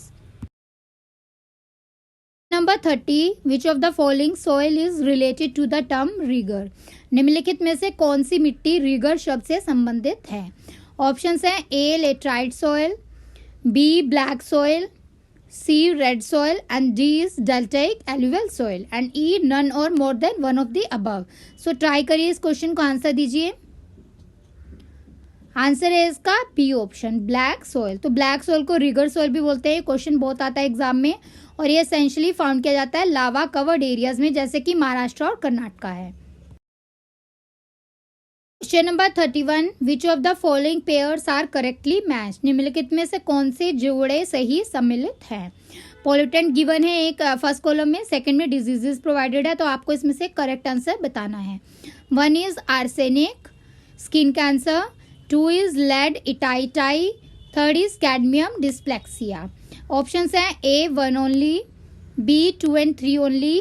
Number 30, which of the following soil is related to the term regur. निम्नलिखित में से कौन सी मिट्टी रिगर शब्द से संबंधित है. ऑप्शंस हैं A laterite soil, B black soil, C red soil, and D is deltaic alluvial soil, and E none or more than one of the above. So try करिए इस क्वेश्चन को आंसर दीजिए. Answer है इसका B option, black soil. तो black soil को rigour soil भी बोलते हैं. क्वेश्चन बहुत आता है एग्जाम में और ये एसेंशियली फाउंड किया जाता है लावा कवर्ड एरियाज में, जैसे कि महाराष्ट्र और कर्नाटका है. Question number 31, which of the following pairs are correctly match. निम्नलिखित में से कौन से जोड़े सही सम्मिलित हैं. पॉल्यूटेंट गिवन है एक फर्स्ट कॉलम में, सेकंड में डिजीजेस प्रोवाइडेड है, तो आपको इसमें से करेक्ट आंसर बताना है. 1 is arsenic, skin cancer. 2 is lead itai itai. 3rd is cadmium dyslexia. Options हैं A 1 only, B 2 and 3 only,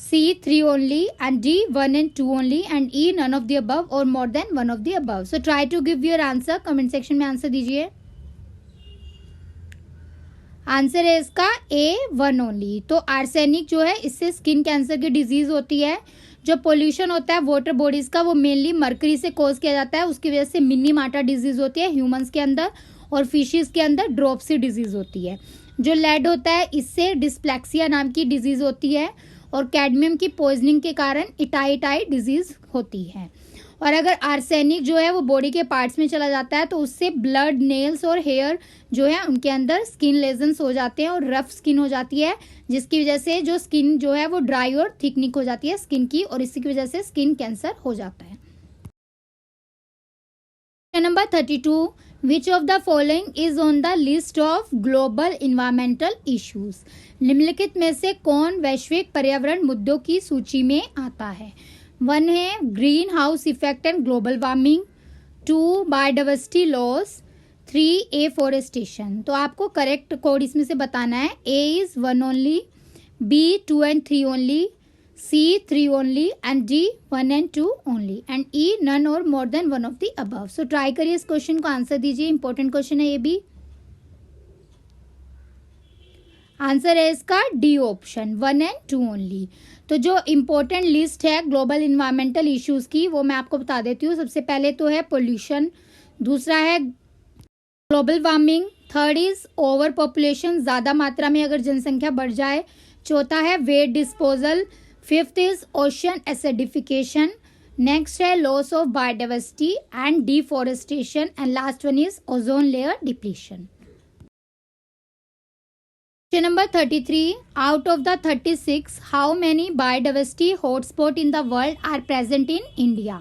C 3 only, and D 1 and 2 only, and E none of the above or more than one of the above. So try to give your answer. Comment section में answer दीजिए. Answer है इसका A 1 only. तो arsenic जो है इससे skin cancer की disease होती है. जो पोल्यूशन होता है वाटर बॉडीज का वो मेनली मर्करी से कॉज किया जाता है, उसकी वजह से मिनी माटा डिजीज होती है ह्यूमंस के अंदर, और फिशेस के अंदर ड्रॉपसी डिजीज होती है. जो लेड होता है इससे डिस्प्लेक्सिया नाम की डिजीज होती है, और कैडमियम की पॉइजनिंग के कारण इटाइटाई डिजीज होती है. और अगर आर्सेनिक जो है वो बॉडी के पार्ट्स में चला जाता है तो उससे ब्लड, नेल्स और हेयर जो है उनके अंदर स्किन लेजन्स हो जाते हैं और रफ स्किन हो जाती है, जिसकी वजह से जो स्किन जो है वो ड्राई और थिकनिक हो जाती है स्किन की, और इसी की वजह से स्किन कैंसर हो जाता है. Number 32, which of the following is on the list of global environmental issues. निम्नलिखित में से कौन वैश्विक पर्यावरण मुद्दों की सूची में आता है. 1 है greenhouse effect and global warming. 2 biodiversity loss. 3 afforestation. तो आपको करेक्ट कोड इसमें से बताना है. A is 1 only, B 2 and 3 only, C 3 only, and D 1 and 2 only, and E none or more than one of the above. So try करिए इस question को answer दीजिए. इंपॉर्टेंट क्वेश्चन है ये भी. आंसर है इसका डी ऑप्शन, 1 and 2 only. तो जो इम्पोर्टेंट लिस्ट है ग्लोबल इन्वायरमेंटल इश्यूज की वो मैं आपको बता देती हूँ. सबसे पहले तो है पोल्यूशन, दूसरा है global warming, 3rd is over population, ज़्यादा मात्रा में अगर जनसंख्या बढ़ जाए, चौथा है waste disposal, 5th is ocean acidification, next है loss of biodiversity and deforestation, and last one is ozone layer depletion. Question number 33, out of the 36, how many biodiversity hotspot in the world are present in India?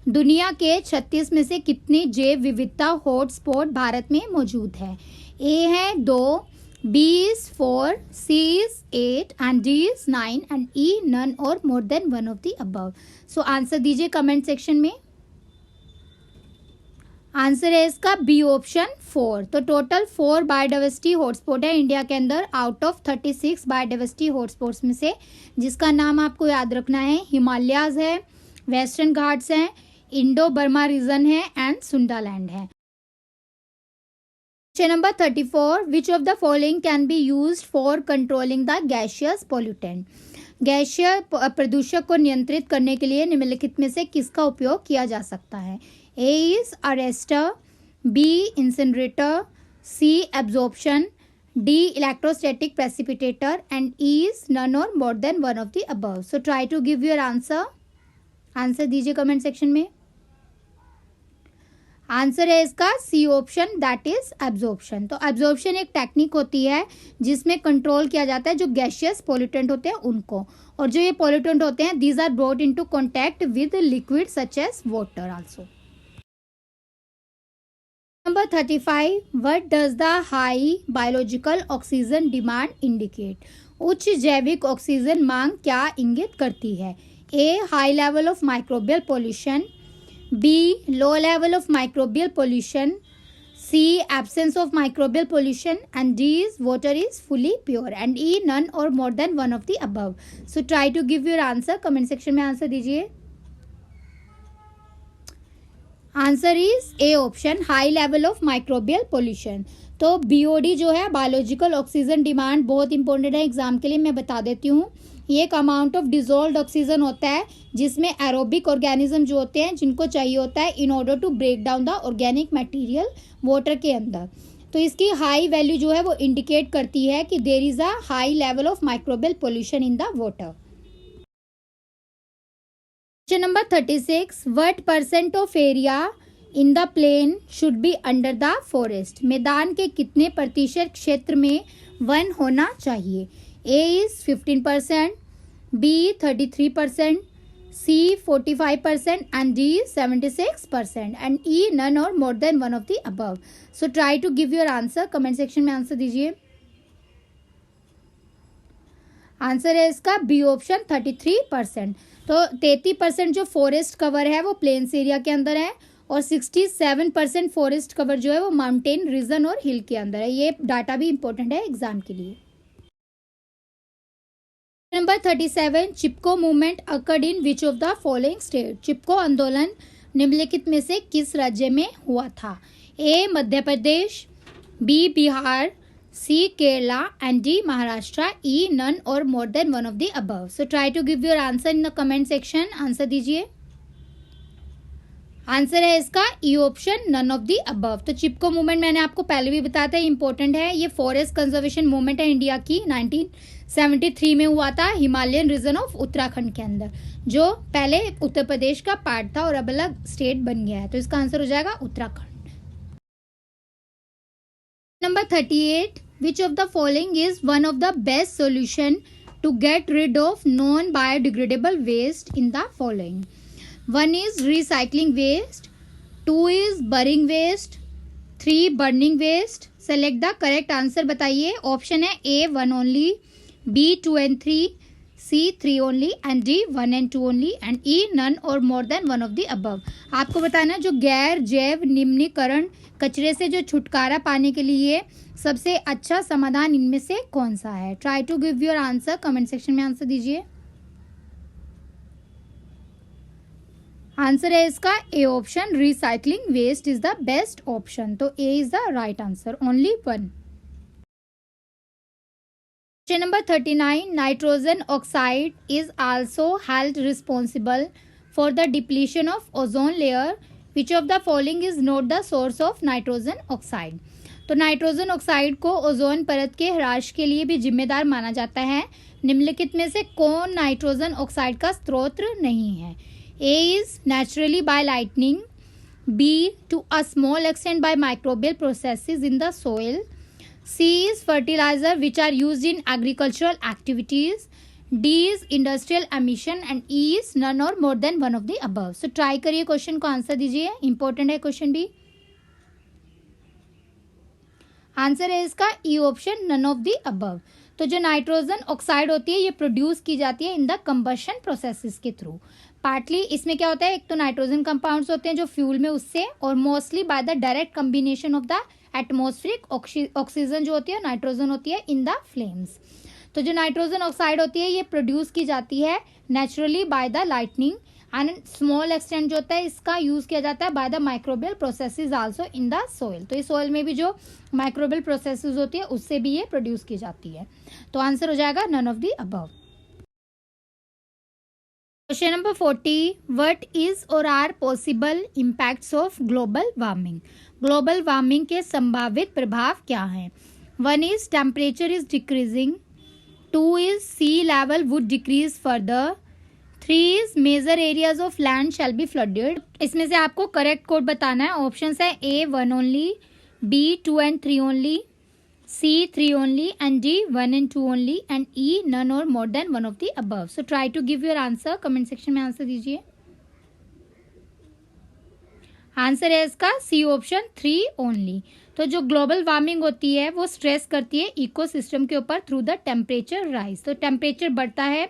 दुनिया के 36 में से कितनी जैव विविधता hotspot Bharat में मौजूद है. ए है 2, B is 4, C is 8 and D is 9 and E none और more than one of the above. So answer दीजिए कमेंट सेक्शन में. आंसर है इसका बी ऑप्शन 4. तो टोटल 4 बायोडाइवर्सिटी हॉटस्पॉट है इंडिया के अंदर आउट ऑफ 36 बायोडाइवर्सिटी हॉटस्पॉट्स में से, जिसका नाम आपको याद रखना है. हिमालयाज है, वेस्टर्न घाट्स हैं, इंडो बर्मा रीजन है एंड सुंडालैंड है. Question number 34, which of the following can be used for controlling the gaseous pollutant. गैसीय प्रदूषक को नियंत्रित करने के लिए निम्नलिखित में से किसका उपयोग किया जा सकता है. A is arrestor, B incinerator, C absorption, D electrostatic precipitator, and E is none or more than one of the above. So try to give your answer. Answer दीजिए कमेंट सेक्शन में. आंसर है इसका C option, that is absorption. तो absorption एक technique होती है जिसमें control किया जाता है जो गैसियस पोल्यूटेंट होते हैं उनको, और जो ये पोल्यूटेंट होते हैं these are brought into contact with liquid such as water also. Number 35, what does the high biological oxygen demand indicate? उच्च जैविक ऑक्सीजन मांग क्या इंगित करती है? A, high level of microbial pollution, B, low level of microbial pollution, C, absence of microbial pollution, and D is water is fully pure, and E, none or more than one of the above. So try to give your answer. Comment section में answer दीजिए. Answer is A option, high level of microbial pollution. तो BOD जो है, biological oxygen demand, बहुत important है exam के लिए. मैं बता देती हूँ. ये एक अमाउंट ऑफ डिजोल्व्ड ऑक्सीजन होता है जिसमें एरोबिक ऑर्गेनिज्म जो होते हैं जिनको चाहिए होता है in order to break down the organic material water के अंदर. तो इसकी हाई वैल्यू जो है वो इंडिकेट करती है कि there is a high level of microbial pollution in the water. Question number 36, what percent of area in the plain should be under the forest? मैदान के कितने प्रतिशत क्षेत्र में वन होना चाहिए? A is 15%, B 33%, C 45%, and D is 76%, and E none or more than one of the above. So try to give your answer. Comment section में answer दीजिए. आंसर है इसका बी ऑप्शन 33%. तो 33% जो फॉरेस्ट कवर है वो plains area के अंदर है और 67% फॉरेस्ट कवर जो है वो माउंटेन रीजन और हिल के अंदर है. ये डाटा भी इंपॉर्टेंट है एग्जाम के लिए. Number 37, Chipko movement occurred in which of the following state? Chipko आंदोलन निम्नलिखित में से किस राज्य में हुआ था? A, Madhya Pradesh, B, Bihar, C, Kerala, and D, Maharashtra. E, none और more than one of the above. So try to give your answer in the comment section. Answer दीजिए. आंसर है इसका E option, none of the above. तो Chipko movement मैंने आपको पहले भी बताया था, इंपॉर्टेंट है. ये फॉरेस्ट कंजर्वेशन मूवमेंट है इंडिया की. 1973 में हुआ था हिमालयन रीजन ऑफ उत्तराखंड के अंदर, जो पहले उत्तर प्रदेश का पार्ट था और अब अलग स्टेट बन गया है. तो इसका आंसर हो जाएगा Uttarakhand. Number 38, which of the following is one of the best solution to get rid of non biodegradable waste in the following? 1 is recycling waste, 2 is burying waste, 3 burning waste. Select the correct answer. बताइए. Option है A 1 only, B 2 and 3, C 3 only, and D 1 and 2 only, and E none or more than one of the above. आपको बताना जो गैर जैव निम्नीकरण कचरे से जो छुटकारा पाने के लिए सबसे अच्छा समाधान इनमें से कौन सा है? Try to give your answer. Comment section में आंसर दीजिए. आंसर है इसका A option, recycling waste is the best option. तो A is the right answer. Only 1. Question number 39, nitrogen oxide is also held responsible for the depletion of ozone layer. Which of the following is not the source of nitrogen oxide? तो nitrogen oxide को ozone परत के ह्रास के लिए भी जिम्मेदार माना जाता है. निम्नलिखित में से कौन नाइट्रोजन ऑक्साइड का स्रोत नहीं है? A is naturally by lightning, B to a small extent by microbial processes in the soil, C is fertilizer which are used in agricultural activities, D is industrial emission, and E is none or more than one of the above. So try करिए question को answer दीजिए. Important है question भी. Answer है इसका E option, none of the above. तो जो nitrogen oxide होती है ये प्रोड्यूस की जाती है इन द कंबशन प्रोसेसेस के थ्रू. पार्टली इसमें क्या होता है, एक तो नाइट्रोजन कंपाउंड्स होते हैं जो फ्यूल में उससे, और mostly by the direct combination of the atmospheric oxygen जो होती है नाइट्रोजन होती है इन द फ्लेम्स. तो जो नाइट्रोजन ऑक्साइड होती है ये प्रोड्यूस की जाती है naturally by the lightning, and small extent जो होता है इसका यूज किया जाता है by the microbial processes also in the soil. तो इस सोइल में भी जो माइक्रोबियल प्रोसेसेस होती है उससे भी ये प्रोड्यूस की जाती है. तो आंसर हो जाएगा none of the above. Question number 40, what is or are possible impacts of global warming? Global warming के संभावित प्रभाव क्या हैं? 1 is temperature is decreasing, 2 is sea level would decrease further, 3 is major areas of land shall be flooded. इसमें से आपको correct code बताना है. ऑप्शन है A 1 only, B 2 and 3 only, C 3 only, and D 1 and 2 only, and E none or more than one of the above. So try to give your answer. Comment section में answer दीजिए. Answer है इसका C option 3 only. तो जो global warming होती है वो stress करती है इकोसिस्टम के ऊपर थ्रू द टेम्परेचर राइज। तो टेम्परेचर बढ़ता है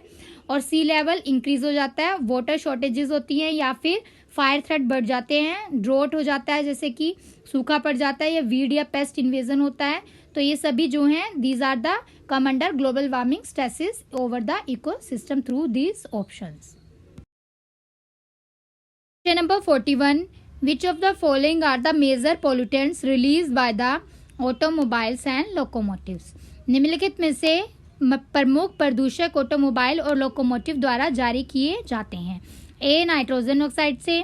और सी लेवल इंक्रीज हो जाता है, वाटर शॉर्टेजेस होती हैं या फिर फायर थ्रेट बढ़ जाते हैं, ड्रोट हो जाता है जैसे कि सूखा पड़ जाता है, या वीड या पेस्ट इन्वेजन होता है। तो ये सभी जो हैं these are the come under global warming stresses over the ecosystem through these options. Question number 41. Which of the following are the major pollutants released by the automobiles and locomotives? निम्नलिखित में से प्रमुख प्रदूषक ऑटोमोबाइल और locomotive द्वारा जारी किए जाते हैं। ए नाइट्रोजन ऑक्साइड से,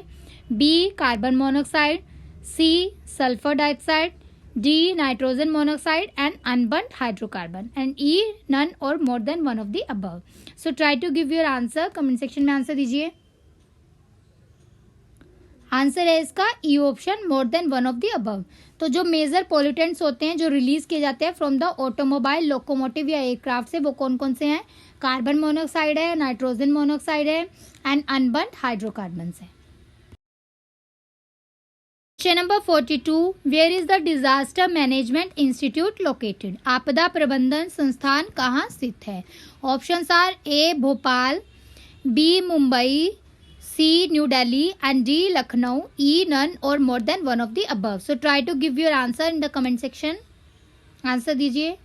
B carbon monoxide, C sulphur dioxide, D nitrogen monoxide and unburned hydrocarbon, and E none और more than one of the above. So try to give your answer, comment section में answer दीजिए। Answer है इसका E option, more than one of the above. तो जो major pollutants होते हैं जो रिलीज किए जाते हैं फ्रॉम द ऑटोमोबाइल, लोकोमोटिव या एयरक्राफ्ट से, वो कौन कौन से हैं? कार्बन मोनोक्साइड है, नाइट्रोजन मोनोक्साइड है एंड अनबर्न्ड हाइड्रोकार्बन है। Question number 42. Where is the disaster management institute located? आपदा प्रबंधन संस्थान कहाँ स्थित है? Options are A Bhopal, B Mumbai, C new Delhi and D Lucknow, E none और more than one of the above. So try to give your answer in the comment section. Answer दीजिए।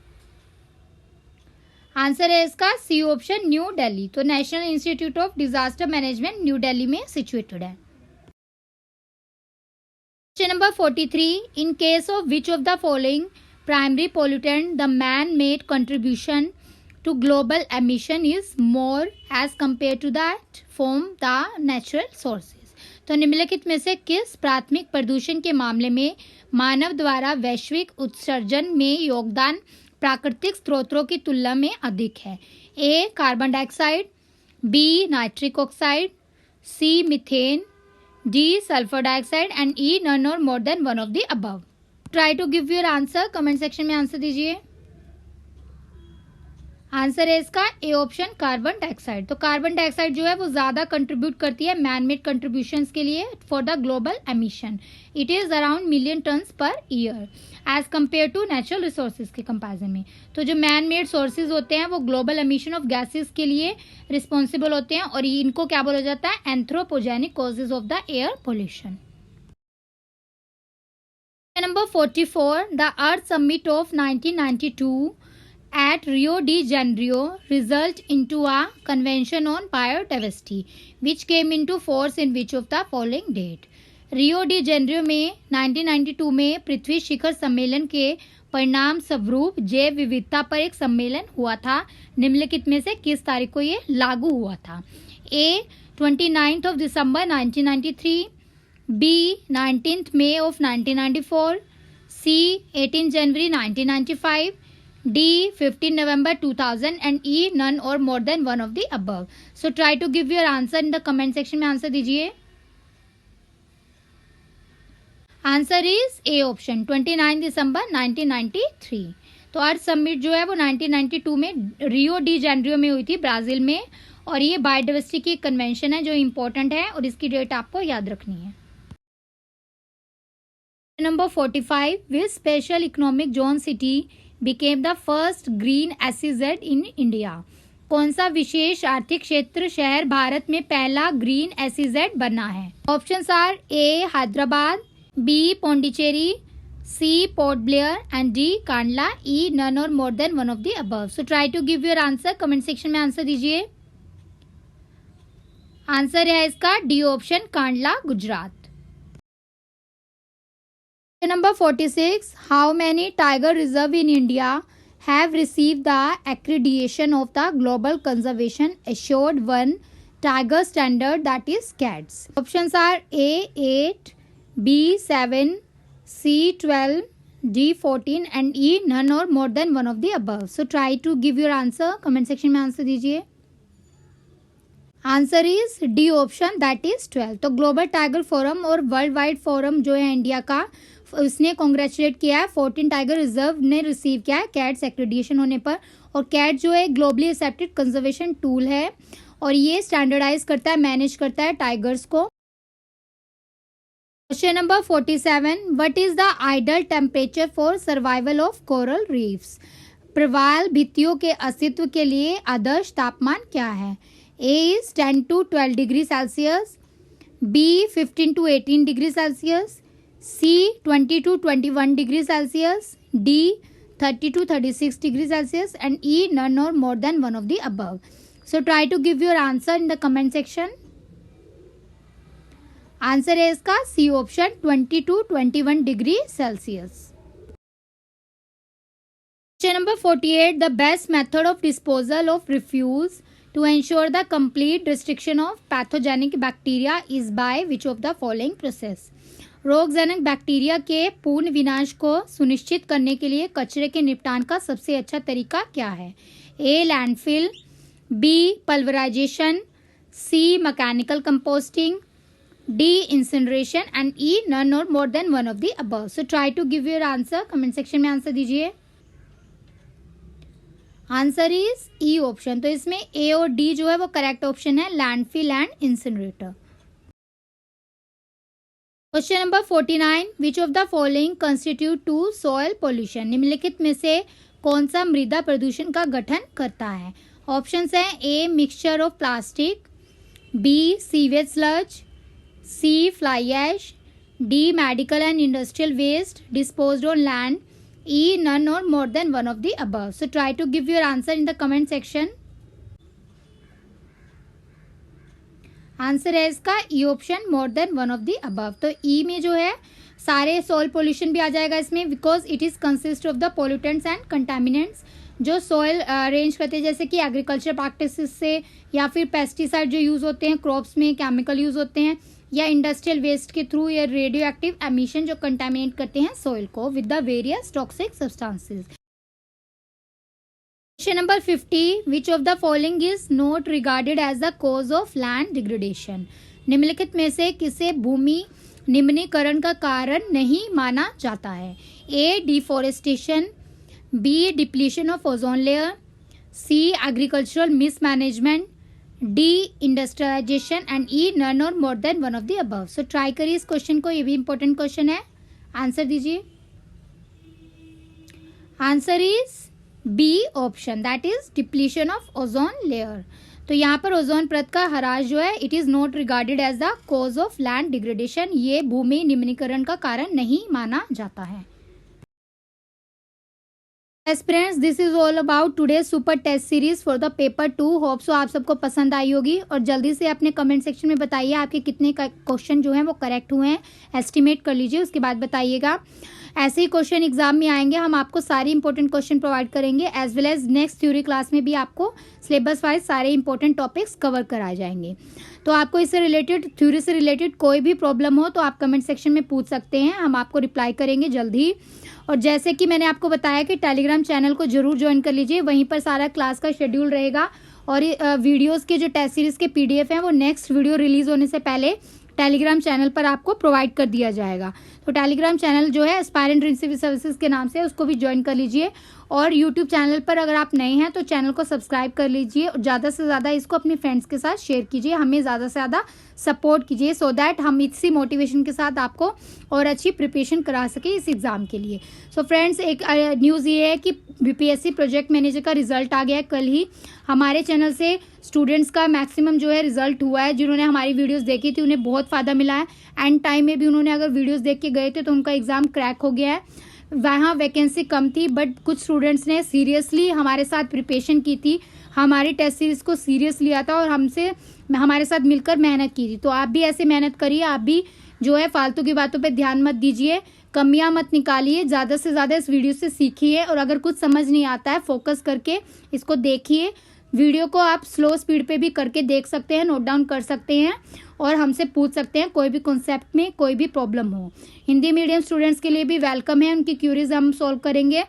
Answer है इसका सी ऑप्शन, न्यू दिल्ली। तो national institute of disaster management new Delhi में situated है। Question number 43. In case of which of the following primary pollutant the man made contribution to global emission is more as compared to that from the natural sources? तो निम्नलिखित में से किस प्राथमिक प्रदूषण के मामले में मानव द्वारा वैश्विक उत्सर्जन में योगदान प्राकृतिक स्रोतों की तुलना में अधिक है? A carbon dioxide, B nitric oxide, C methane, D sulphur dioxide and E none और more than one of the above. Try to give your answer, comment section में आंसर दीजिए। आंसर है इसका ए ऑप्शन, कार्बन डाइऑक्साइड। तो carbon dioxide जो है वो ज्यादा कंट्रीब्यूट करती है मैन मेड कंट्रीब्यूशंस के लिए for the global emission. It is around million tons per year as compare to natural resources के कंपैरिजन में। तो जो मैन मेड सोर्सेज होते हैं वो ग्लोबल एमिशन ऑफ गैसेस के लिए रिस्पॉन्सिबल होते हैं और इनको क्या बोला जाता है? Anthropogenic causes of the air pollution. Number 44. The earth summit of 1992 at Rio de Janeiro result into a convention on biodiversity which came into force in which of the following date? Rio de Janeiro में 1992 में पृथ्वी शिखर सम्मेलन के परिणाम स्वरूप जैव विविधता पर एक सम्मेलन हुआ था। निम्नलिखित में से किस तारीख को ये लागू हुआ था? A 29 of December 1993, B 19 May of 1994, C 18 January 1995, D 15 November 2000 and E none or more than one of the above. So try to give your answer in the comment section में आंसर दीजिए। Answer is A option, 29 दिसंबर 1993। तो अर्थ summit जो है वो 1992 में Rio de Janeiro में हुई थी, ब्राजील में, और ये बायोडाइवर्सिटी की कन्वेंशन है जो इम्पोर्टेंट है और इसकी डेट आपको याद रखनी है। Number 45. Which special economic zone city became the first green SEZ in India? कौन सा विशेष आर्थिक क्षेत्र शहर भारत में पहला ग्रीन SEZ बना है? Options are A Hyderabad, B Pondicherry, C Port Blair and D Kandla, E none और more than one of the above. So try to give your answer, comment section में आंसर दीजिए। आंसर है इसका D option, Kandla, Gujarat. Number 46. How many tiger reserve in India have received the accreditation of the Global Conservation Assured One Tiger Standard, that is CATS? Options are A 8, B 7, C 12, D 14 and E none or more than one of the above. So try to give your answer, comment section में answer दीजिए। Answer is D option, that is 12। तो global tiger forum और world wide forum जो है India का, उसने congratulate किया है 14 टाइगर रिजर्व ने रिसीव किया है कैट्स एक्रेडिटेशन होने पर। और कैट जो है ग्लोबली एक्सेप्टेड कंजर्वेशन टूल है और ये स्टैंडर्डाइज करता है, मैनेज करता है टाइगर्स को। Question number 47, what is the ideal temperature for survival of coral reefs? प्रवाल भित्तियों के अस्तित्व के लिए आदर्श तापमान क्या है? A is 10 to 12 degree Celsius, B 15 to 18 degree Celsius, C 20 to 21 degree Celsius, D 30 to 36 degree Celsius, and E none और more than one of the above. So try to give your answer in the comment section. Answer है इसका C option 20 to 21 degree Celsius. Question number 48, the best method of disposal of refuse to ensure the complete restriction of pathogenic bacteria is by which of the following process? रोगजनक bacteria के पूर्ण विनाश को सुनिश्चित करने के लिए कचरे के निपटान का सबसे अच्छा तरीका क्या है? A landfill, B pulverisation, C mechanical composting, D incineration, and E none और more than one of the above. So try to give your answer. Comment section में आंसर दीजिए. Answer is E option. तो इसमें A और D जो है वो correct option है, landfill and incinerator. Question number 49, which of the following constitute to soil pollution? निम्नलिखित में से कौन सा मृदा प्रदूषण का गठन करता है? ऑप्शंस हैं A mixture of plastic, B sewage sludge, C fly ash, D medical and industrial waste disposed on land, E none और more than one of the above. So try to give your answer in the comment section. Answer है इसका E option, more than one of the above. तो E में जो है सारे soil pollution भी आ जाएगा इसमें, because it is consist of the pollutants and contaminants जो सॉइल अरेंज करते हैं, जैसे कि एग्रीकल्चर प्रैक्टिसेस से, या फिर पेस्टिसाइड जो यूज़ होते हैं क्रॉप्स में, केमिकल यूज़ होते हैं, या इंडस्ट्रियल वेस्ट के थ्रू, या रेडियो एक्टिव एमिशन जो कंटामिनेट करते हैं सॉइल को with the various toxic substances. Question number 50, which of the following is not regarded as the cause of land degradation? निम्नलिखित में से किसे भूमि निम्नीकरण का कारण नहीं माना जाता है? A deforestation, B depletion of ozone layer, C agricultural mismanagement, D industrialisation, and E none और more than one of the above. So try करिए इस क्वेश्चन को, ये भी इंपॉर्टेंट क्वेश्चन है. आंसर दीजिए. Answer is B option, that is depletion of ozone layer. तो यहाँ पर ओजोन परत का ह्रास जो है it is not regarded as the cause of land degradation. ये भूमि निम्नीकरण का कारण नहीं माना जाता है. Aspirants, this is all about today's super test series for the paper 2. Hope so आप सबको पसंद आई होगी, और जल्दी से अपने कमेंट सेक्शन में बताइए आपके कितने क्वेश्चन जो हैं वो करेक्ट हुए हैं. एस्टिमेट कर लीजिए, उसके बाद बताइएगा. ऐसे ही क्वेश्चन एग्जाम में आएंगे, हम आपको सारे इंपॉर्टेंट क्वेश्चन प्रोवाइड करेंगे, as well as next theory class में भी आपको सिलेबस वाइज सारे इंपॉर्टेंट टॉपिक्स कवर कराए जाएंगे. तो आपको इससे रिलेटेड, थ्योरी से रिलेटेड कोई भी प्रॉब्लम हो तो आप कमेंट सेक्शन में पूछ सकते हैं, हम आपको रिप्लाई करेंगे जल्दी. और जैसे कि मैंने आपको बताया कि टेलीग्राम चैनल को जरूर ज्वाइन कर लीजिए, वहीं पर सारा क्लास का शेड्यूल रहेगा, और वीडियोस के जो टेस्ट सीरीज के पीडीएफ हैं वो नेक्स्ट वीडियो रिलीज होने से पहले टेलीग्राम चैनल पर आपको प्रोवाइड कर दिया जाएगा. तो टेलीग्राम चैनल जो है एस्पायरेंट ड्रीम सिविल सर्विसेज के नाम से, उसको भी ज्वाइन कर लीजिए. और यूट्यूब चैनल पर अगर आप नए हैं तो चैनल को सब्सक्राइब कर लीजिए, और ज़्यादा से ज़्यादा इसको अपने फ्रेंड्स के साथ शेयर कीजिए, हमें ज़्यादा से ज़्यादा सपोर्ट कीजिए, सो दैट हम इसी मोटिवेशन के साथ आपको और अच्छी प्रिपरेशन करा सके इस एग्ज़ाम के लिए. सो फ्रेंड्स, एक न्यूज़ ये है कि बीपीएससी प्रोजेक्ट मैनेजर का रिजल्ट आ गया है कल ही. हमारे चैनल से स्टूडेंट्स का मैक्सिमम जो है रिजल्ट हुआ है. जिन्होंने हमारी वीडियोस देखी थी उन्हें बहुत फ़ायदा मिला है. एंड टाइम में भी उन्होंने अगर वीडियोस देख के गए थे तो उनका एग्ज़ाम क्रैक हो गया है. वहाँ वैकेंसी कम थी, बट कुछ स्टूडेंट्स ने सीरियसली हमारे साथ प्रिपरेशन की थी, हमारी टेस्ट सीरीज़ को सीरियस लिया था, और हमारे साथ मिलकर मेहनत की थी. तो आप भी ऐसे मेहनत करिए, आप भी जो है फालतू की बातों पे ध्यान मत दीजिए, कमियां मत निकालिए, ज़्यादा से ज़्यादा इस वीडियो से सीखिए, और अगर कुछ समझ नहीं आता है फोकस करके इसको देखिए. वीडियो को आप स्लो स्पीड पे भी करके देख सकते हैं, नोट डाउन कर सकते हैं, और हमसे पूछ सकते हैं कोई भी कॉन्सेप्ट में कोई भी प्रॉब्लम हो. हिंदी मीडियम स्टूडेंट्स के लिए भी वेलकम है, उनकी क्यूरीज हम सॉल्व करेंगे.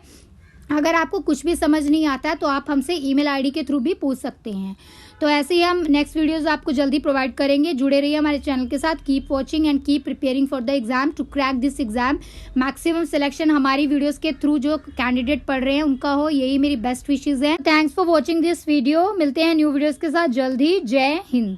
अगर आपको कुछ भी समझ नहीं आता है तो आप हमसे ईमेल आईडी के थ्रू भी पूछ सकते हैं. तो ऐसे ही हम नेक्स्ट वीडियोस आपको जल्दी प्रोवाइड करेंगे. जुड़े रहिए हमारे चैनल के साथ. Keep watching and keep preparing for the exam to crack this exam. Maximum selection हमारी वीडियोस के थ्रू जो कैंडिडेट पढ़ रहे हैं उनका हो, यही मेरी बेस्ट विशेज है. Thanks for watching this video. मिलते हैं न्यू वीडियोस के साथ जल्द ही. जय हिंद.